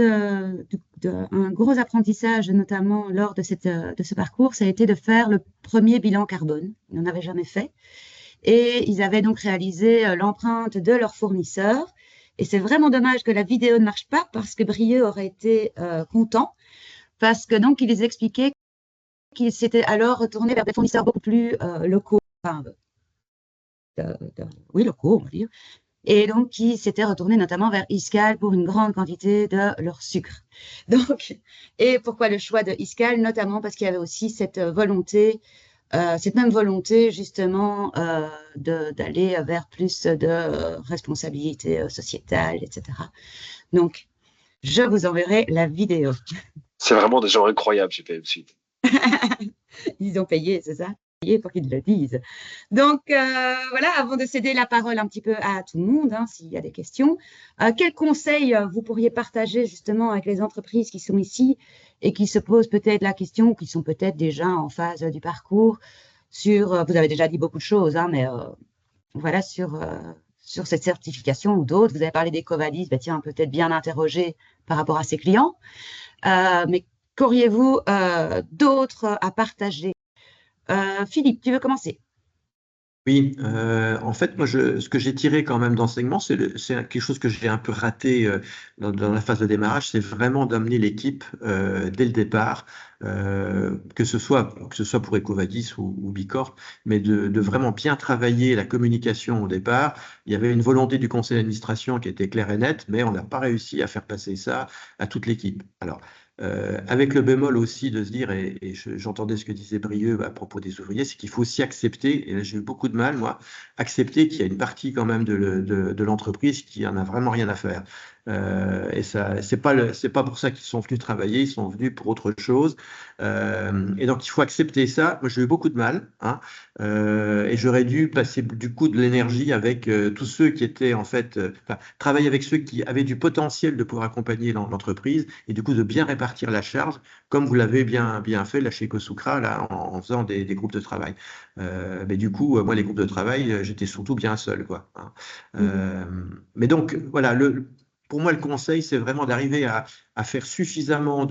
[SPEAKER 1] un gros apprentissage, notamment lors de ce parcours, ça a été de faire le premier bilan carbone. Ils n'en avaient jamais fait. Et ils avaient donc réalisé l'empreinte de leurs fournisseurs. Et c'est vraiment dommage que la vidéo ne marche pas parce que Brieux aurait été content. Parce que donc, il les expliquait qu'ils s'étaient alors retournés vers des fournisseurs beaucoup plus locaux. Enfin, oui, locaux, on va dire. Et donc, qui s'étaient retournés notamment vers Iskall pour une grande quantité de leur sucre. Donc, et pourquoi le choix de Iskall? Notamment parce qu'il y avait aussi cette volonté, cette même volonté justement d'aller vers plus de responsabilité sociétale, etc. Donc, je vous enverrai la vidéo.
[SPEAKER 4] C'est vraiment des gens incroyables chez PM Suite.
[SPEAKER 1] Ils ont payé, c'est ça? Pour qu'ils le disent. Donc, voilà, avant de céder la parole un petit peu à tout le monde, hein, s'il y a des questions, quels conseils vous pourriez partager justement avec les entreprises qui sont ici et qui se posent peut-être la question, ou qui sont peut-être déjà en phase du parcours, vous avez déjà dit beaucoup de choses, hein, mais voilà, sur sur cette certification ou d'autres. Vous avez parlé d'EcoVadis, bah tiens, peut-être bien l'interroger par rapport à ses clients. Mais qu'auriez-vous d'autres à partager? Philippe, tu veux commencer?
[SPEAKER 3] Oui, en fait, moi, ce que j'ai tiré quand même d'enseignement, c'est quelque chose que j'ai un peu raté dans la phase de démarrage, c'est vraiment d'amener l'équipe dès le départ, que ce soit pour EcoVadis ou Bicorp, mais de vraiment bien travailler la communication au départ. Il y avait une volonté du conseil d'administration qui était claire et nette, mais on n'a pas réussi à faire passer ça à toute l'équipe. Alors, avec le bémol aussi de se dire, et j'entendais ce que disait Brieux à propos des ouvriers, c'est qu'il faut aussi accepter, et là j'ai eu beaucoup de mal, moi, accepter qu'il y a une partie quand même de l'entreprise qui en a vraiment rien à faire. Et ça, c'est pas pour ça qu'ils sont venus travailler, ils sont venus pour autre chose. Et donc il faut accepter ça. Moi j'ai eu beaucoup de mal, hein, et j'aurais dû passer du coup de l'énergie avec tous ceux qui étaient en fait, travailler avec ceux qui avaient du potentiel de pouvoir accompagner l'entreprise et du coup de bien répartir la charge, comme vous l'avez bien fait là chez Ecosucra là en faisant des groupes de travail. Mais du coup, moi les groupes de travail, j'étais surtout bien seul, quoi, hein. Mais donc voilà, pour moi, le conseil, c'est vraiment d'arriver à faire suffisamment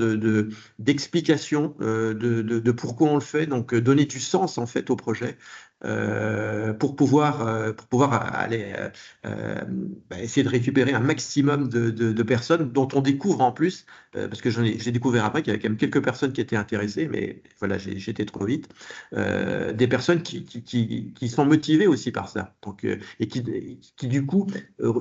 [SPEAKER 3] d'explications de pourquoi on le fait, donc donner du sens en fait au projet pour pouvoir aller essayer de récupérer un maximum de personnes dont on découvre en plus, parce que j'ai découvert après qu'il y avait quand même quelques personnes qui étaient intéressées, mais voilà, j'étais trop vite, des personnes qui sont motivées aussi par ça, donc, et qui du coup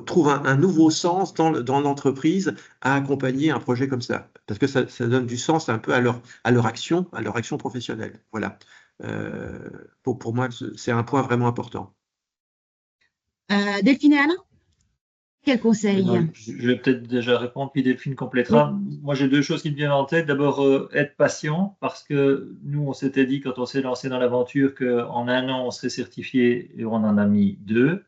[SPEAKER 3] trouvent un nouveau sens dans l'entreprise à accompagner un projet comme ça, parce que ça donne du sens un peu à leur action professionnelle. Voilà. Pour moi, c'est un point vraiment important.
[SPEAKER 1] Delphine et Alain, quel conseil?
[SPEAKER 2] Non, je vais peut-être déjà répondre, puis Delphine complétera. Moi, j'ai deux choses qui me viennent en tête. D'abord, être patient, parce que nous, on s'était dit, quand on s'est lancé dans l'aventure, qu'en un an, on serait certifié, et on en a mis 2.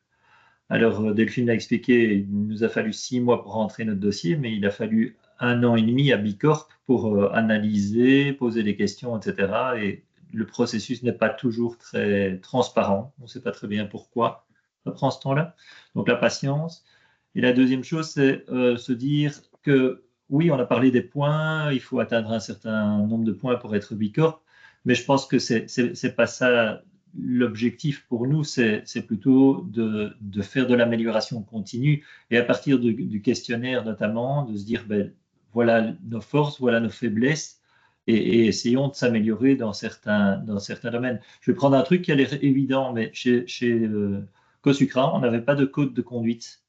[SPEAKER 2] Alors, Delphine l'a expliqué, il nous a fallu 6 mois pour rentrer notre dossier, mais il a fallu 1 an et demi à Bicorp pour analyser, poser des questions, etc. Et le processus n'est pas toujours très transparent. On ne sait pas très bien pourquoi ça prend ce temps-là. Donc, la patience. Et la deuxième chose, c'est se dire que oui, on a parlé des points, il faut atteindre un certain nombre de points pour être Bicorp, mais je pense que c'est pas ça l'objectif pour nous, c'est plutôt de faire de l'amélioration continue et à partir du questionnaire notamment, de se dire ben, voilà nos forces, voilà nos faiblesses et essayons de s'améliorer dans certains domaines. Je vais prendre un truc qui a l'air évident, mais chez Cosucra, on n'avait pas de code de conduite.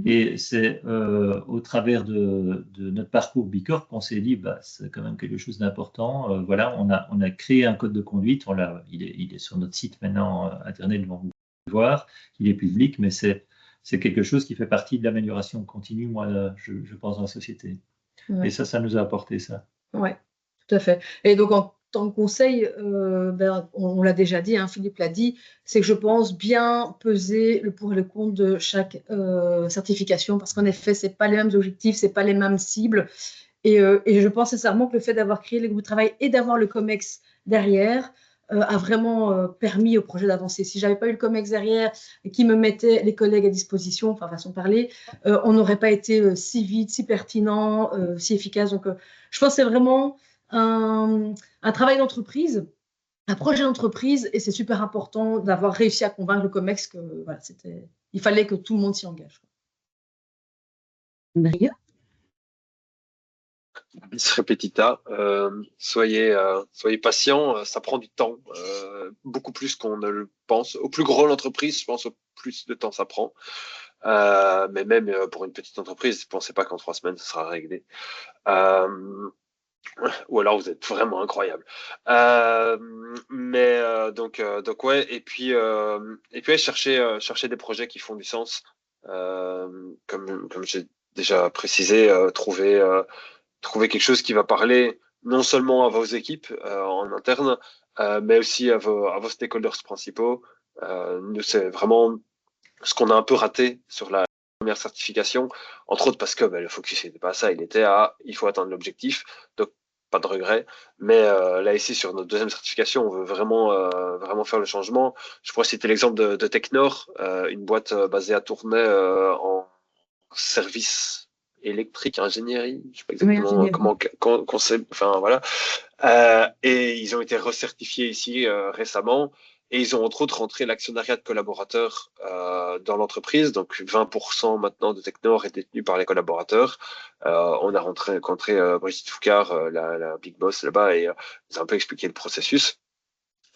[SPEAKER 2] Et c'est au travers de notre parcours Bicorp qu'on s'est dit, bah, c'est quand même quelque chose d'important. Voilà, on a créé un code de conduite. Il est sur notre site maintenant, Internet, vont vous voir. Il est public, mais c'est quelque chose qui fait partie de l'amélioration continue, moi, je pense, dans la société.
[SPEAKER 5] Ouais.
[SPEAKER 2] Et ça nous a apporté ça.
[SPEAKER 5] Oui, tout à fait. Et donc, en tant que conseil, on l'a déjà dit, hein, Philippe l'a dit, c'est que je pense bien peser le pour et le contre de chaque certification, parce qu'en effet, ce n'est pas les mêmes objectifs, ce n'est pas les mêmes cibles. Et je pense sincèrement que le fait d'avoir créé les groupes de travail et d'avoir le COMEX derrière a vraiment permis au projet d'avancer. Si je n'avais pas eu le COMEX derrière et qui me mettait les collègues à disposition, enfin, façon de parler, on n'aurait pas été si vite, si pertinent, si efficace. Donc, je pense que c'est vraiment un travail d'entreprise, un projet d'entreprise, et c'est super important d'avoir réussi à convaincre le COMEX que voilà, il fallait que tout le monde s'y engage.
[SPEAKER 1] Brieux?
[SPEAKER 4] Bis repetita, soyez patient, ça prend du temps, beaucoup plus qu'on ne le pense. Au plus gros l'entreprise, je pense, au plus de temps ça prend. Mais même pour une petite entreprise, ne pensez pas qu'en 3 semaines, ce sera réglé. Ou alors vous êtes vraiment incroyable. Donc ouais, et puis ouais, chercher des projets qui font du sens. Comme j'ai déjà précisé, trouver quelque chose qui va parler non seulement à vos équipes en interne, mais aussi à vos stakeholders principaux. Nous, c'est vraiment ce qu'on a un peu raté sur la première certification, entre autres parce que le focus n'était pas à ça, il était à il faut atteindre l'objectif. Donc, pas de regret. Mais là, ici, sur notre deuxième certification, on veut vraiment faire le changement. Je pourrais citer l'exemple de Technor, une boîte basée à Tournai en service électrique, ingénierie, je sais pas exactement comment concept, enfin voilà. Et ils ont été recertifiés ici récemment. Et ils ont entre autres rentré l'actionnariat de collaborateurs dans l'entreprise. Donc 20% maintenant de Technor est détenu par les collaborateurs. On a rencontré Brigitte Foucard, la big boss là-bas, et nous a un peu expliqué le processus.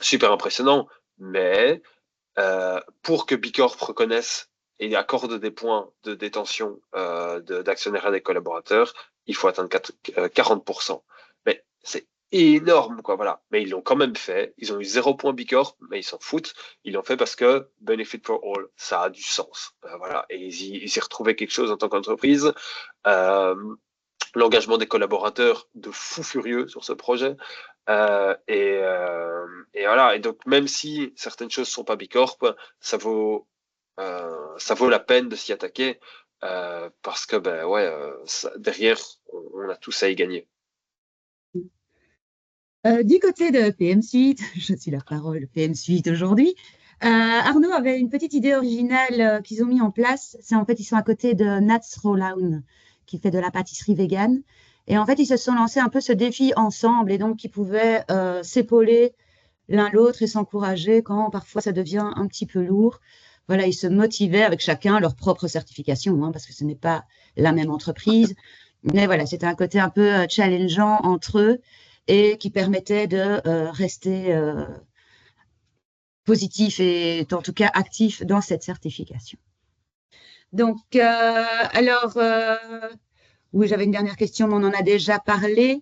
[SPEAKER 4] Super impressionnant. Mais pour que Bicorp reconnaisse et accorde des points de détention d'actionnariat des collaborateurs, il faut atteindre 40%. Mais c'est énorme, quoi, voilà. Mais ils l'ont quand même fait. Ils ont eu 0 point Bicorp, mais ils s'en foutent. Ils l'ont fait parce que benefit for all, ça a du sens. Voilà. Et ils y retrouvaient quelque chose en tant qu'entreprise. L'engagement des collaborateurs de fou furieux sur ce projet. Et voilà. Et donc, même si certaines choses sont pas Bicorp, ça vaut la peine de s'y attaquer parce que derrière, on a tous à y gagner.
[SPEAKER 1] Du côté de PM Suite, je suis la parole PM Suite aujourd'hui. Arnaud avait une petite idée originale qu'ils ont mis en place. C'est en fait, ils sont à côté de Nats Rolldown, qui fait de la pâtisserie végane. Et en fait, ils se sont lancés un peu ce défi ensemble et donc ils pouvaient s'épauler l'un l'autre et s'encourager quand parfois ça devient un petit peu lourd. Voilà, ils se motivaient avec chacun leur propre certification, hein, parce que ce n'est pas la même entreprise. Mais voilà, c'était un côté un peu challengeant entre eux et qui permettait de rester positif et en tout cas actif dans cette certification. Donc, oui, j'avais une dernière question, mais on en a déjà parlé.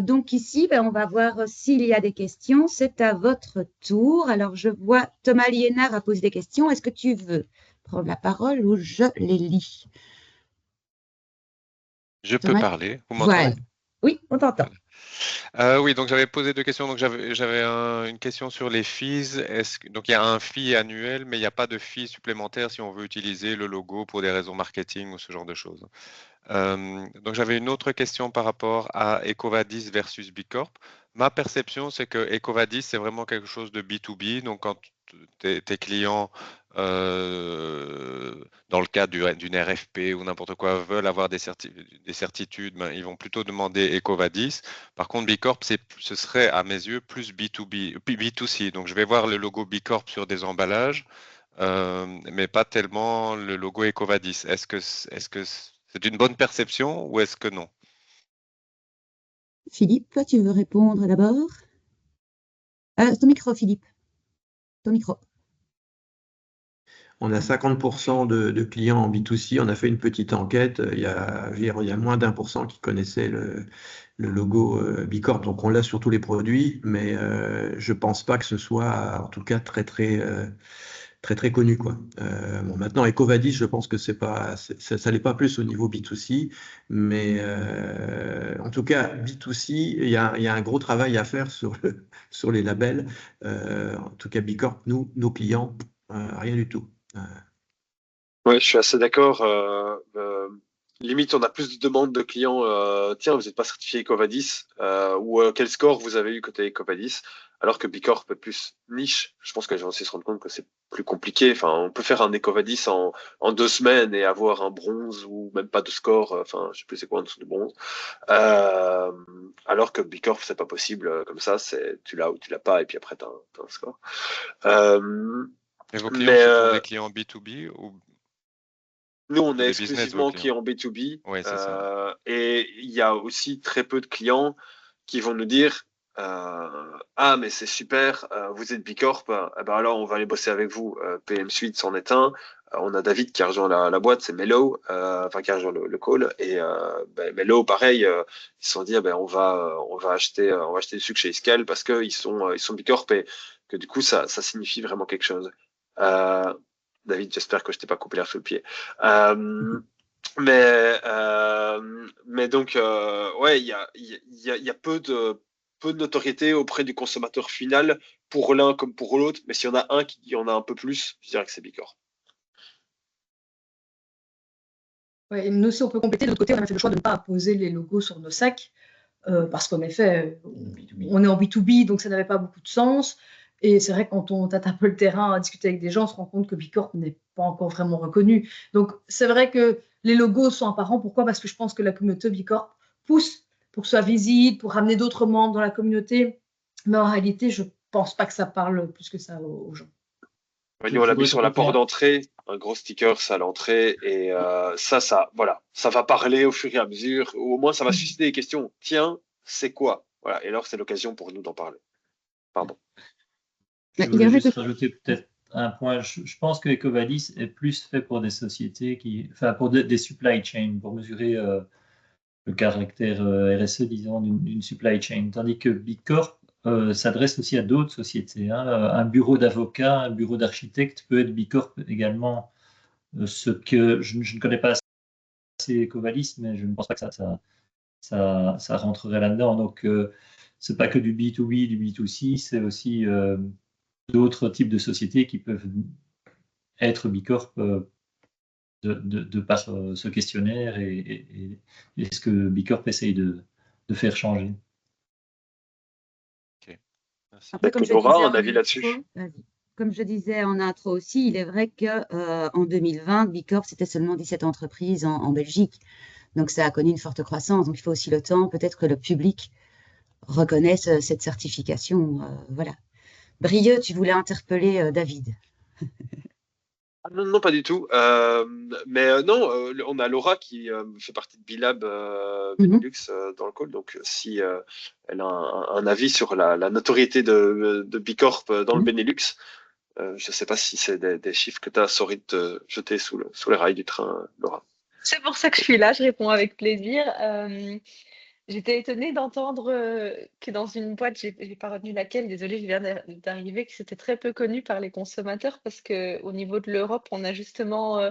[SPEAKER 1] Donc ici, on va voir s'il y a des questions. C'est à votre tour. Alors, je vois Thomas Liénard a posé des questions. Est-ce que tu veux prendre la parole ou je les lis?
[SPEAKER 6] Je peux
[SPEAKER 1] Thomas?
[SPEAKER 6] parler. Vous m'entendez?
[SPEAKER 1] Voilà. Oui, on t'entend.
[SPEAKER 6] Oui, donc j'avais posé 2 questions. Donc j'avais une question sur les fees. Donc il y a un fee annuel, mais il n'y a pas de fee supplémentaire si on veut utiliser le logo pour des raisons marketing ou ce genre de choses. Donc j'avais une autre question par rapport à EcoVadis versus Bicorp. Ma perception, c'est que EcoVadis, c'est vraiment quelque chose de B2B. Donc quand tes clients, dans le cadre d'une RFP ou n'importe quoi, veulent avoir des certitudes, ils vont plutôt demander EcoVadis. Par contre, Bicorp, ce serait à mes yeux plus B2B, B2C. Donc je vais voir le logo Bicorp sur des emballages, mais pas tellement le logo EcoVadis. Est-ce que c'est une bonne perception ou est-ce que non?
[SPEAKER 1] Philippe, tu veux répondre d'abord? Ton micro, Philippe. Ton micro.
[SPEAKER 3] On a 50% de clients en B2C. On a fait une petite enquête. Il y a moins d'1% qui connaissaient le logo Bicorp. Donc, on l'a sur tous les produits, mais je pense pas que ce soit, en tout cas, très connu, quoi. Bon, maintenant, EcoVadis, je pense que ça l'est pas plus au niveau B2C, mais en tout cas, B2C, il y a un gros travail à faire sur les labels. En tout cas, Bicorp, nos clients, rien du tout.
[SPEAKER 4] Ouais, je suis assez d'accord. Limite, on a plus de demandes de clients. Tiens, vous n'êtes pas certifié EcoVadis ou quel score vous avez eu côté EcoVadis, alors que Bicorp est plus niche. Je pense que les gens aussi se rendent compte que c'est plus compliqué. Enfin, on peut faire un EcoVadis en 2 semaines et avoir un bronze ou même pas de score. Enfin, je sais plus c'est quoi en dessous du bronze. Alors que Bicorp, c'est pas possible comme ça. Tu l'as ou tu l'as pas et puis après t'as un score.
[SPEAKER 6] Et vos clients, ce sont des clients B2B ou
[SPEAKER 4] nous, on est
[SPEAKER 6] des
[SPEAKER 4] exclusivement
[SPEAKER 6] business,
[SPEAKER 4] clients B2B.
[SPEAKER 6] Ouais, c'est ça.
[SPEAKER 4] Et il y a aussi très peu de clients qui vont nous dire ah, mais c'est super, vous êtes Bicorp, eh ben alors on va aller bosser avec vous. PM Suite c'en est un. On a David qui a rejoint la boîte, c'est Mellow, enfin qui a rejoint le call. Et Mellow, pareil, ils se sont dit on va acheter des sucres chez Iscal parce qu'ils sont Bicorp et que du coup ça signifie vraiment quelque chose. David, j'espère que je t'ai pas coupé l'air sous le pied. Mais donc, ouais, il y a peu de notoriété auprès du consommateur final pour l'un comme pour l'autre. Mais s'il y en a un qui en a un peu plus, je dirais que c'est Bicorp.
[SPEAKER 5] Ouais, et nous aussi, on peut compléter. De l'autre côté, on a fait le choix de ne pas apposer les logos sur nos sacs parce qu'en effet, on est en B2B, donc ça n'avait pas beaucoup de sens. Et c'est vrai, quand on tâte un peu le terrain à discuter avec des gens, on se rend compte que Bicorp n'est pas encore vraiment reconnu. Donc, c'est vrai que les logos sont apparents. Pourquoi? Parce que je pense que la communauté Bicorp pousse pour que ce soit visible, pour ramener d'autres membres dans la communauté. Mais en réalité, je ne pense pas que ça parle plus que ça aux gens.
[SPEAKER 4] Oui, nous, on l'a mis sur la porte d'entrée, un gros sticker à l'entrée, et voilà, ça va parler au fur et à mesure, ou au moins ça va susciter des questions. Tiens, c'est quoi? Voilà, et alors c'est l'occasion pour nous d'en parler. Pardon.
[SPEAKER 2] Je voulais juste rajouter peut-être un point. Je pense que EcoVadis est plus fait pour des sociétés pour des supply chains, pour mesurer le caractère RSE, disons, d'une supply chain, tandis que Bicorp s'adresse aussi à d'autres sociétés. Hein. Un bureau d'avocat, un bureau d'architecte peut être Bicorp également. Ce que je ne connais pas assez EcoVadis, mais je ne pense pas que ça rentrerait là-dedans. Donc, c'est pas que du B2B, du B2C, c'est aussi d'autres types de sociétés qui peuvent être Bicorp de par ce questionnaire et ce que Bicorp essaye de faire changer.
[SPEAKER 6] Okay. Merci.
[SPEAKER 1] Après, comme je disais en intro aussi, il est vrai qu'en 2020, Bicorp, c'était seulement 17 entreprises en Belgique. Donc, ça a connu une forte croissance. Donc, il faut aussi le temps, peut-être que le public reconnaisse cette certification. Voilà. Brieux, tu voulais interpeller David.
[SPEAKER 4] Non, pas du tout. Non, on a Laura qui fait partie de Bilab Benelux dans le call. Donc, si elle a un avis sur la notoriété de Bicorp dans le Benelux, je ne sais pas si c'est des chiffres que tu as envie de te jeter sous les rails du train, Laura.
[SPEAKER 7] C'est pour ça que je suis là, je réponds avec plaisir. J'étais étonnée d'entendre que dans une boîte, j'ai pas retenu laquelle, désolée, je viens d'arriver, que c'était très peu connu par les consommateurs parce qu'au niveau de l'Europe, on a justement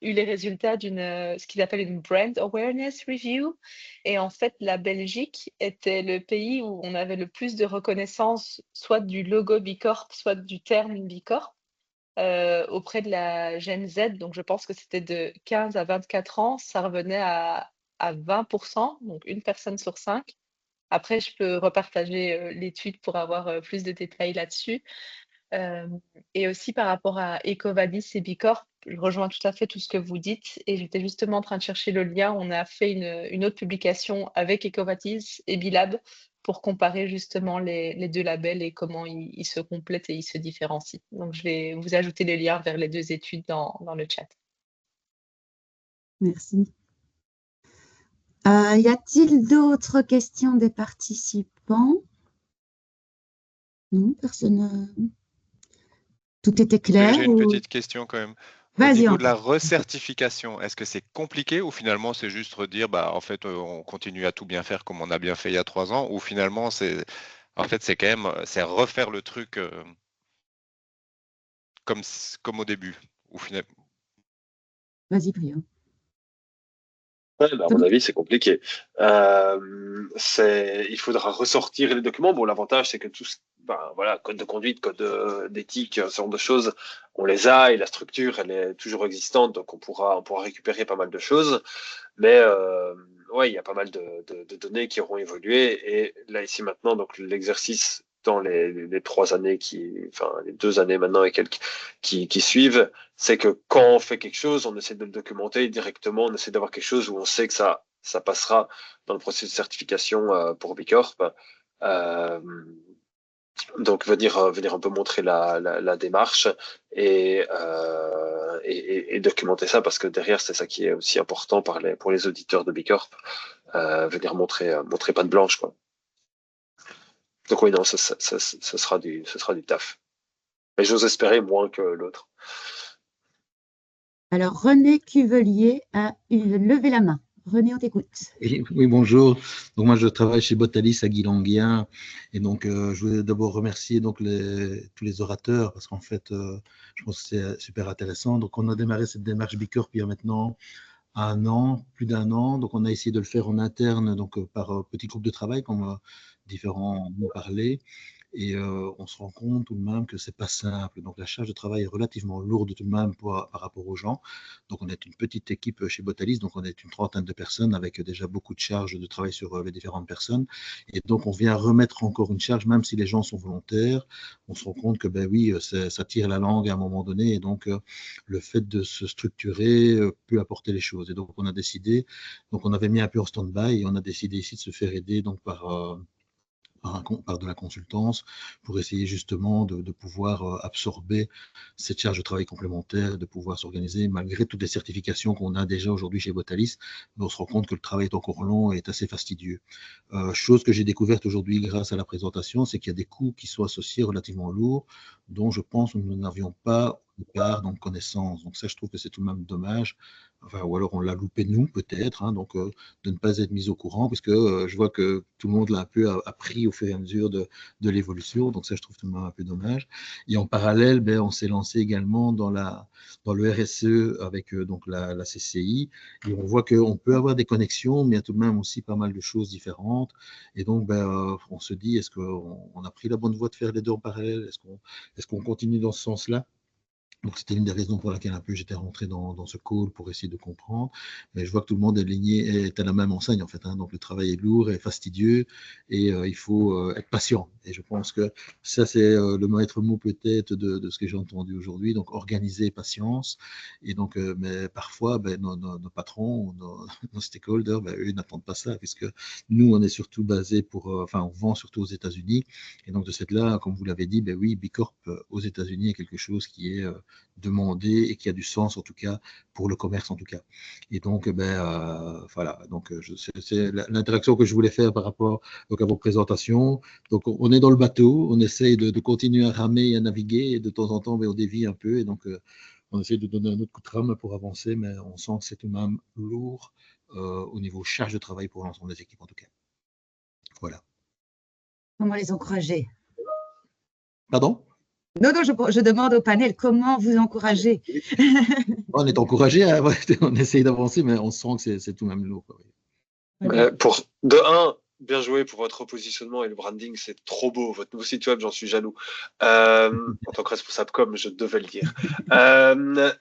[SPEAKER 7] eu les résultats ce qu'ils appellent une Brand Awareness Review. Et en fait, la Belgique était le pays où on avait le plus de reconnaissance, soit du logo Bicorp, soit du terme Bicorp. Auprès de la Gen Z, donc je pense que c'était de 15 à 24 ans, ça revenait à 20%, donc une personne sur 5. Après, je peux repartager l'étude pour avoir plus de détails là-dessus. Et aussi par rapport à EcoVadis et Bicorp, je rejoins tout à fait tout ce que vous dites et j'étais justement en train de chercher le lien. On a fait une autre publication avec EcoVadis et Bilab pour comparer justement les deux labels et comment ils se complètent et ils se différencient. Donc, je vais vous ajouter les liens vers les deux études dans le chat.
[SPEAKER 1] Merci. Y a-t-il d'autres questions des participants? Non, personne. Tout était clair?
[SPEAKER 6] J'ai une petite question quand même. Au
[SPEAKER 1] Vas-y.
[SPEAKER 6] niveau de la recertification, est-ce que c'est compliqué ou finalement c'est juste redire, en fait, on continue à tout bien faire comme on a bien fait il y a 3 ans, ou finalement c'est quand même, c'est refaire le truc comme au début, ou finalement.
[SPEAKER 1] Vas-y, Brian.
[SPEAKER 4] Ouais, à mon avis, c'est compliqué. Il faudra ressortir les documents. Bon, l'avantage, c'est que code de conduite, code d'éthique, ce genre de choses, on les a et la structure, elle est toujours existante, donc on pourra récupérer pas mal de choses. Mais il y a pas mal de données qui auront évolué. Et là, ici, maintenant, donc l'exercice dans les 3 années les 2 années maintenant et quelques qui suivent, c'est que quand on fait quelque chose, on essaie de le documenter directement, on essaie d'avoir quelque chose où on sait que ça passera dans le processus de certification pour Bicorp. Donc venir un peu montrer la démarche et documenter ça parce que derrière c'est ça qui est aussi important pour les auditeurs de Bicorp, venir montrer patte blanche quoi. Donc oui non ce sera du taf. Mais j'ose espérer moins que l'autre.
[SPEAKER 1] Alors René Cuvelier a levé la main. René, on t'écoute.
[SPEAKER 8] Oui, bonjour. Donc moi, je travaille chez Botalis à Guilanguien. Et donc, je voulais d'abord remercier donc, tous les orateurs parce qu'en fait, je pense que c'est super intéressant. Donc, on a démarré cette démarche Bicorp il y a maintenant plus d'un an. Donc, on a essayé de le faire en interne, donc par petit groupe de travail, comme différents m'ont parlé. et on se rend compte tout de même que c'est pas simple. Donc la charge de travail est relativement lourde tout de même par rapport aux gens. Donc on est une petite équipe chez Botalis, donc on est une trentaine de personnes avec déjà beaucoup de charges de travail sur les différentes personnes. Et donc on vient remettre encore une charge, même si les gens sont volontaires. On se rend compte que ben oui, ça tire la langue à un moment donné, et donc le fait de se structurer peut apporter les choses. Et donc on a décidé, donc on avait mis un peu en stand-by et on a décidé ici de se faire aider donc par de la consultance pour essayer justement de pouvoir absorber cette charge de travail complémentaire, de pouvoir s'organiser malgré toutes les certifications qu'on a déjà aujourd'hui chez Botalis. Mais on se rend compte que le travail est encore long et est assez fastidieux. Chose que j'ai découverte aujourd'hui grâce à la présentation, c'est qu'il y a des coûts qui sont associés relativement lourds, dont je pense que nous n'avions pas au départ donc connaissance. Donc ça, je trouve que c'est tout de même dommage. Enfin, ou alors on l'a loupé nous, peut-être, hein, donc de ne pas être mis au courant, puisque je vois que tout le monde l'a un peu appris au fur et à mesure de l'évolution. Donc ça, je trouve tout de même un peu dommage. Et en parallèle, ben, on s'est lancé également dans le RSE avec donc la CCI. Et on voit qu'on peut avoir des connexions, mais il y a tout de même aussi pas mal de choses différentes. Et donc, ben, on se dit, est-ce qu'on a pris la bonne voie de faire les deux en parallèle? Est-ce qu'on continue dans ce sens-là? Donc, c'était une des raisons pour laquelle un peu j'étais rentré dans ce call pour essayer de comprendre. Mais je vois que tout le monde est à la même enseigne, en fait, hein. Donc, le travail est lourd et fastidieux et il faut être patient. Et je pense que ça, c'est le maître mot peut-être de ce que j'ai entendu aujourd'hui. Donc, organiser, patience. Et donc, mais parfois, ben, nos patrons, nos stakeholders, ben, eux n'attendent pas ça, puisque nous, on est surtout basé on vend surtout aux États-Unis. Et donc, de cette là, comme vous l'avez dit, ben oui, Bicorp aux États-Unis est quelque chose qui est demandé et qui a du sens en tout cas pour le commerce en tout cas. Et donc voilà, donc c'est l'interaction que je voulais faire par rapport donc, à vos présentations. Donc on est dans le bateau, on essaye de continuer à ramer et à naviguer et de temps en temps on dévie un peu et donc on essaie de donner un autre coup de trame pour avancer, mais on sent que c'est tout de même lourd au niveau charge de travail pour l'ensemble des équipes en tout cas. Voilà.
[SPEAKER 1] Comment les encourager?
[SPEAKER 8] Pardon?
[SPEAKER 1] Non, je demande au panel comment vous encourager.
[SPEAKER 8] On est encouragé, hein, on essaye d'avancer, mais on sent que c'est tout de même lourd.
[SPEAKER 4] De un, bien joué pour votre positionnement et le branding, c'est trop beau. Votre nouveau site web, j'en suis jaloux. En tant que responsable com, je devais le dire.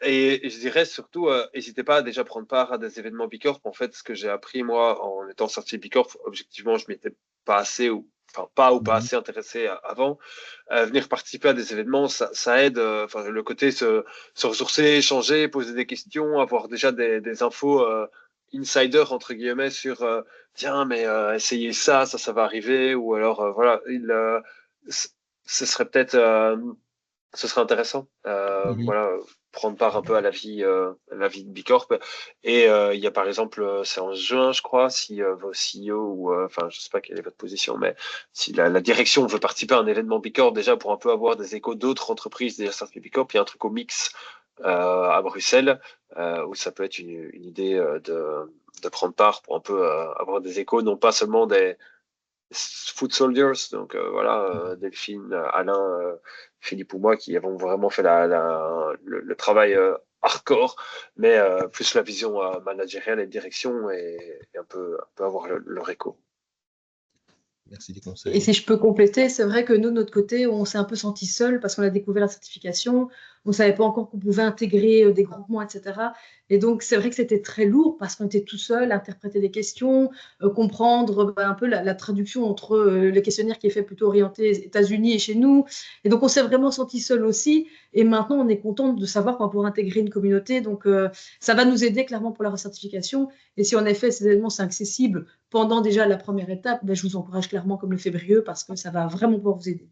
[SPEAKER 4] Et je dirais surtout, n'hésitez pas à déjà prendre part à des événements Bicorp. En fait, ce que j'ai appris, moi, en étant sorti de Bicorp, objectivement, je m'étais pas assez pas assez intéressé avant. Venir participer à des événements, ça aide. Le côté se ressourcer, échanger, poser des questions, avoir déjà des infos insider entre guillemets sur tiens mais essayez ça va arriver, ou alors voilà, ce serait peut-être ce serait intéressant voilà, prendre part un peu à la vie de Bicorp. Et il y a par exemple, c'est en juin je crois, si vos CEO ou enfin je sais pas quelle est votre position, mais si la direction veut participer à un événement Bicorp, déjà pour un peu avoir des échos d'autres entreprises déjà certifiées Bicorp, il y a un truc au Mix à Bruxelles où ça peut être une idée de prendre part pour un peu avoir des échos, non pas seulement des food soldiers, donc voilà, Delphine, Alain, Philippe ou moi qui avons vraiment fait le travail hardcore, mais plus la vision managériale et de direction, et un peu avoir leur écho.
[SPEAKER 8] Merci des conseils.
[SPEAKER 5] Et si je peux compléter, c'est vrai que nous, de notre côté, on s'est un peu senti seul parce qu'on a découvert la certification. On ne savait pas encore qu'on pouvait intégrer des groupements, etc. Et donc, c'est vrai que c'était très lourd parce qu'on était tout seul à interpréter des questions, comprendre un peu la traduction entre le questionnaire qui est fait plutôt orienté États-Unis et chez nous. Et donc, on s'est vraiment senti seul aussi. Et maintenant, on est content de savoir qu'on va pouvoir intégrer une communauté. Donc, ça va nous aider clairement pour la recertification. Et si en effet, ces événements sont accessibles pendant déjà la première étape, ben, je vous encourage clairement comme le fait Brieux parce que ça va vraiment pouvoir vous aider.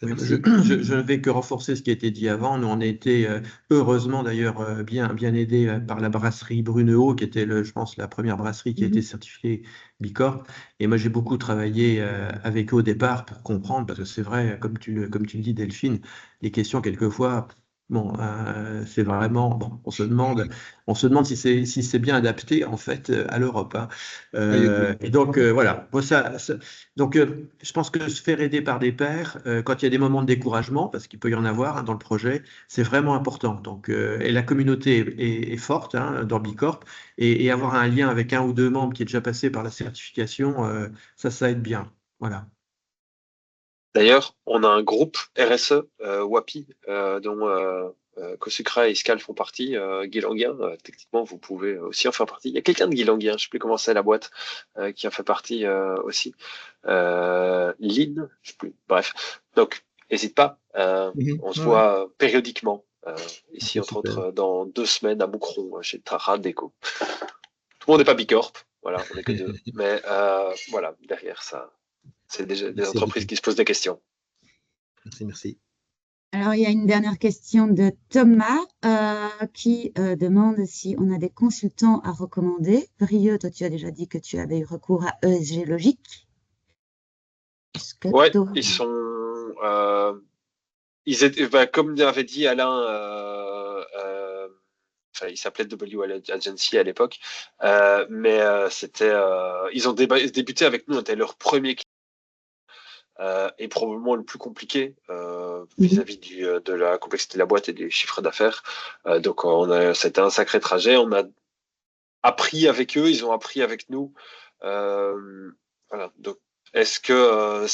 [SPEAKER 3] Oui, je ne vais que renforcer ce qui a été dit avant. Nous, on a été heureusement d'ailleurs bien aidés par la brasserie Brunehaut, qui était, je pense, la première brasserie qui a été certifiée Bicorp. Et moi, j'ai beaucoup travaillé avec eux au départ pour comprendre, parce que c'est vrai, comme tu le dis, Delphine, les questions, quelquefois, bon, c'est vraiment, bon, on se demande si c'est bien adapté en fait à l'Europe, hein. Et donc voilà. Bon, donc je pense que se faire aider par des pairs quand il y a des moments de découragement, parce qu'il peut y en avoir, hein, dans le projet, c'est vraiment important. Donc et la communauté est forte, hein, dans Bicorp, et avoir un lien avec un ou deux membres qui est déjà passé par la certification, ça aide bien. Voilà.
[SPEAKER 4] D'ailleurs, on a un groupe RSE, WAPI, dont Cosucra et Iscal font partie. Guy Languien, techniquement, vous pouvez aussi en faire partie. Il y a quelqu'un de Guy Languien, je ne sais plus comment c'est la boîte, qui en fait partie aussi. Lynn, je ne sais plus. Bref, donc, n'hésite pas. On se voit périodiquement. Ici, entre autres, dans 2 semaines à Moucron, chez Trara Déco. Tout le monde n'est pas Bicorp, voilà, on n'est que 2. Mais voilà, derrière ça, c'est déjà des entreprises qui se posent des questions.
[SPEAKER 8] Merci.
[SPEAKER 1] Alors, il y a une dernière question de Thomas qui demande si on a des consultants à recommander. Brieux, toi, tu as déjà dit que tu avais eu recours à ESG Logique.
[SPEAKER 4] Ouais, ils sont... ils étaient, comme avait dit Alain, il s'appelait WL Agency à l'époque, mais c'était, ils ont débuté avec nous, on était leur premier client, et probablement le plus compliqué vis-à-vis de la complexité de la boîte et des chiffres d'affaires. Donc c'était un sacré trajet, on a appris avec eux, ils ont appris avec nous. Voilà, donc est-ce que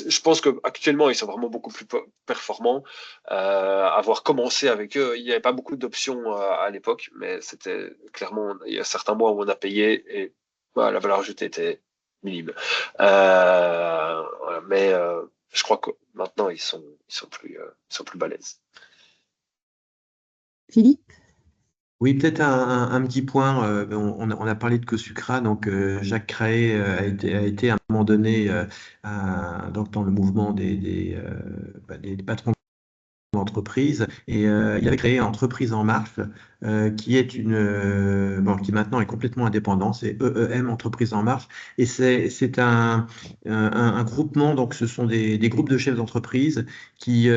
[SPEAKER 4] je pense qu'actuellement ils sont vraiment beaucoup plus performants. Avoir commencé avec eux, il n'y avait pas beaucoup d'options à l'époque, mais c'était clairement, il y a certains mois où on a payé et la valeur ajoutée était minime. Mais je crois que maintenant ils sont plus balèzes.
[SPEAKER 1] Philippe?
[SPEAKER 3] Oui, peut-être un petit point. On a parlé de Cosucra, donc Jacques Craé a été à un moment donné donc dans le mouvement des patrons d'entreprise, et il avait créé Entreprise en marche, qui est qui maintenant est complètement indépendant, c'est EEM, Entreprise en marche, et c'est un groupement, donc ce sont des groupes de chefs d'entreprise qui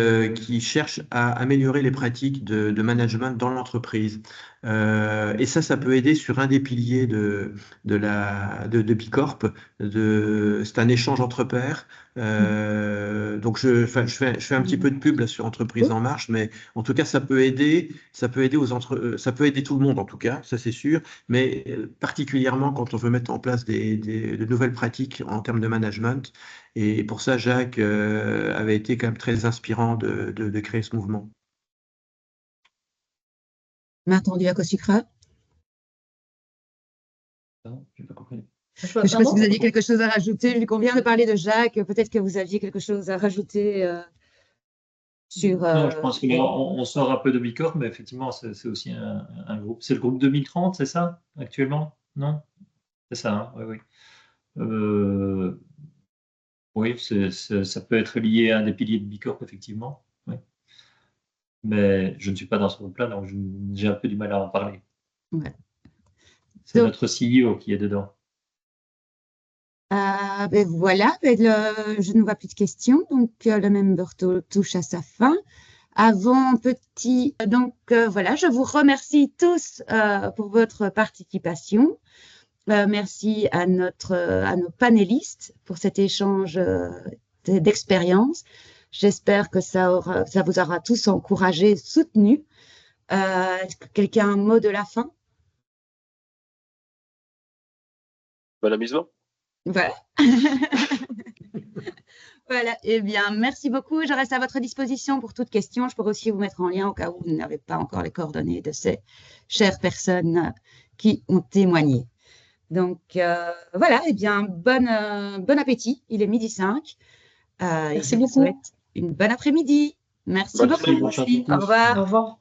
[SPEAKER 3] cherchent à améliorer les pratiques de management dans l'entreprise. Et ça peut aider sur un des piliers de Bicorp. C'est un échange entre pairs. Donc je fais un petit peu de pub là sur Entreprise en marche, mais en tout cas ça peut aider ça peut aider tout le monde, en tout cas, ça c'est sûr, mais particulièrement quand on veut mettre en place de nouvelles pratiques en termes de management. Et pour ça, Jacques avait été quand même très inspirant de créer ce mouvement.
[SPEAKER 1] Main tendue à Cosucra.
[SPEAKER 2] Non, j'ai pas compris.
[SPEAKER 1] Je ne sais pas si vous aviez quelque chose à rajouter, vu qu'on vient de parler de Jacques, peut-être que vous aviez quelque chose à rajouter sur...
[SPEAKER 2] Non, je pense que là, on sort un peu de Bicorp, mais effectivement, c'est aussi un groupe. C'est le groupe 2030, c'est ça, actuellement? Non? C'est ça, hein, oui. Oui, ça peut être lié à un des piliers de Bicorp, effectivement. Oui. Mais je ne suis pas dans ce groupe-là, donc j'ai un peu du mal à en parler.
[SPEAKER 1] Ouais.
[SPEAKER 2] C'est notre CEO qui est dedans.
[SPEAKER 1] Voilà, je ne vois plus de questions, donc le member touche à sa fin. Voilà, je vous remercie tous pour votre participation. Merci à nos panélistes pour cet échange d'expérience. J'espère que ça vous aura tous encouragés, soutenus. Est-ce que quelqu'un a un mot de la fin?
[SPEAKER 4] Bon amusement.
[SPEAKER 1] Voilà. Voilà, eh bien, merci beaucoup. Je reste à votre disposition pour toute question. Je pourrais aussi vous mettre en lien au cas où vous n'avez pas encore les coordonnées de ces chères personnes qui ont témoigné. Donc, voilà, eh bien, bon appétit. Il est 12h05.
[SPEAKER 5] Merci beaucoup.
[SPEAKER 1] Une bonne après-midi. Merci beaucoup.
[SPEAKER 2] Au revoir.
[SPEAKER 5] Au revoir.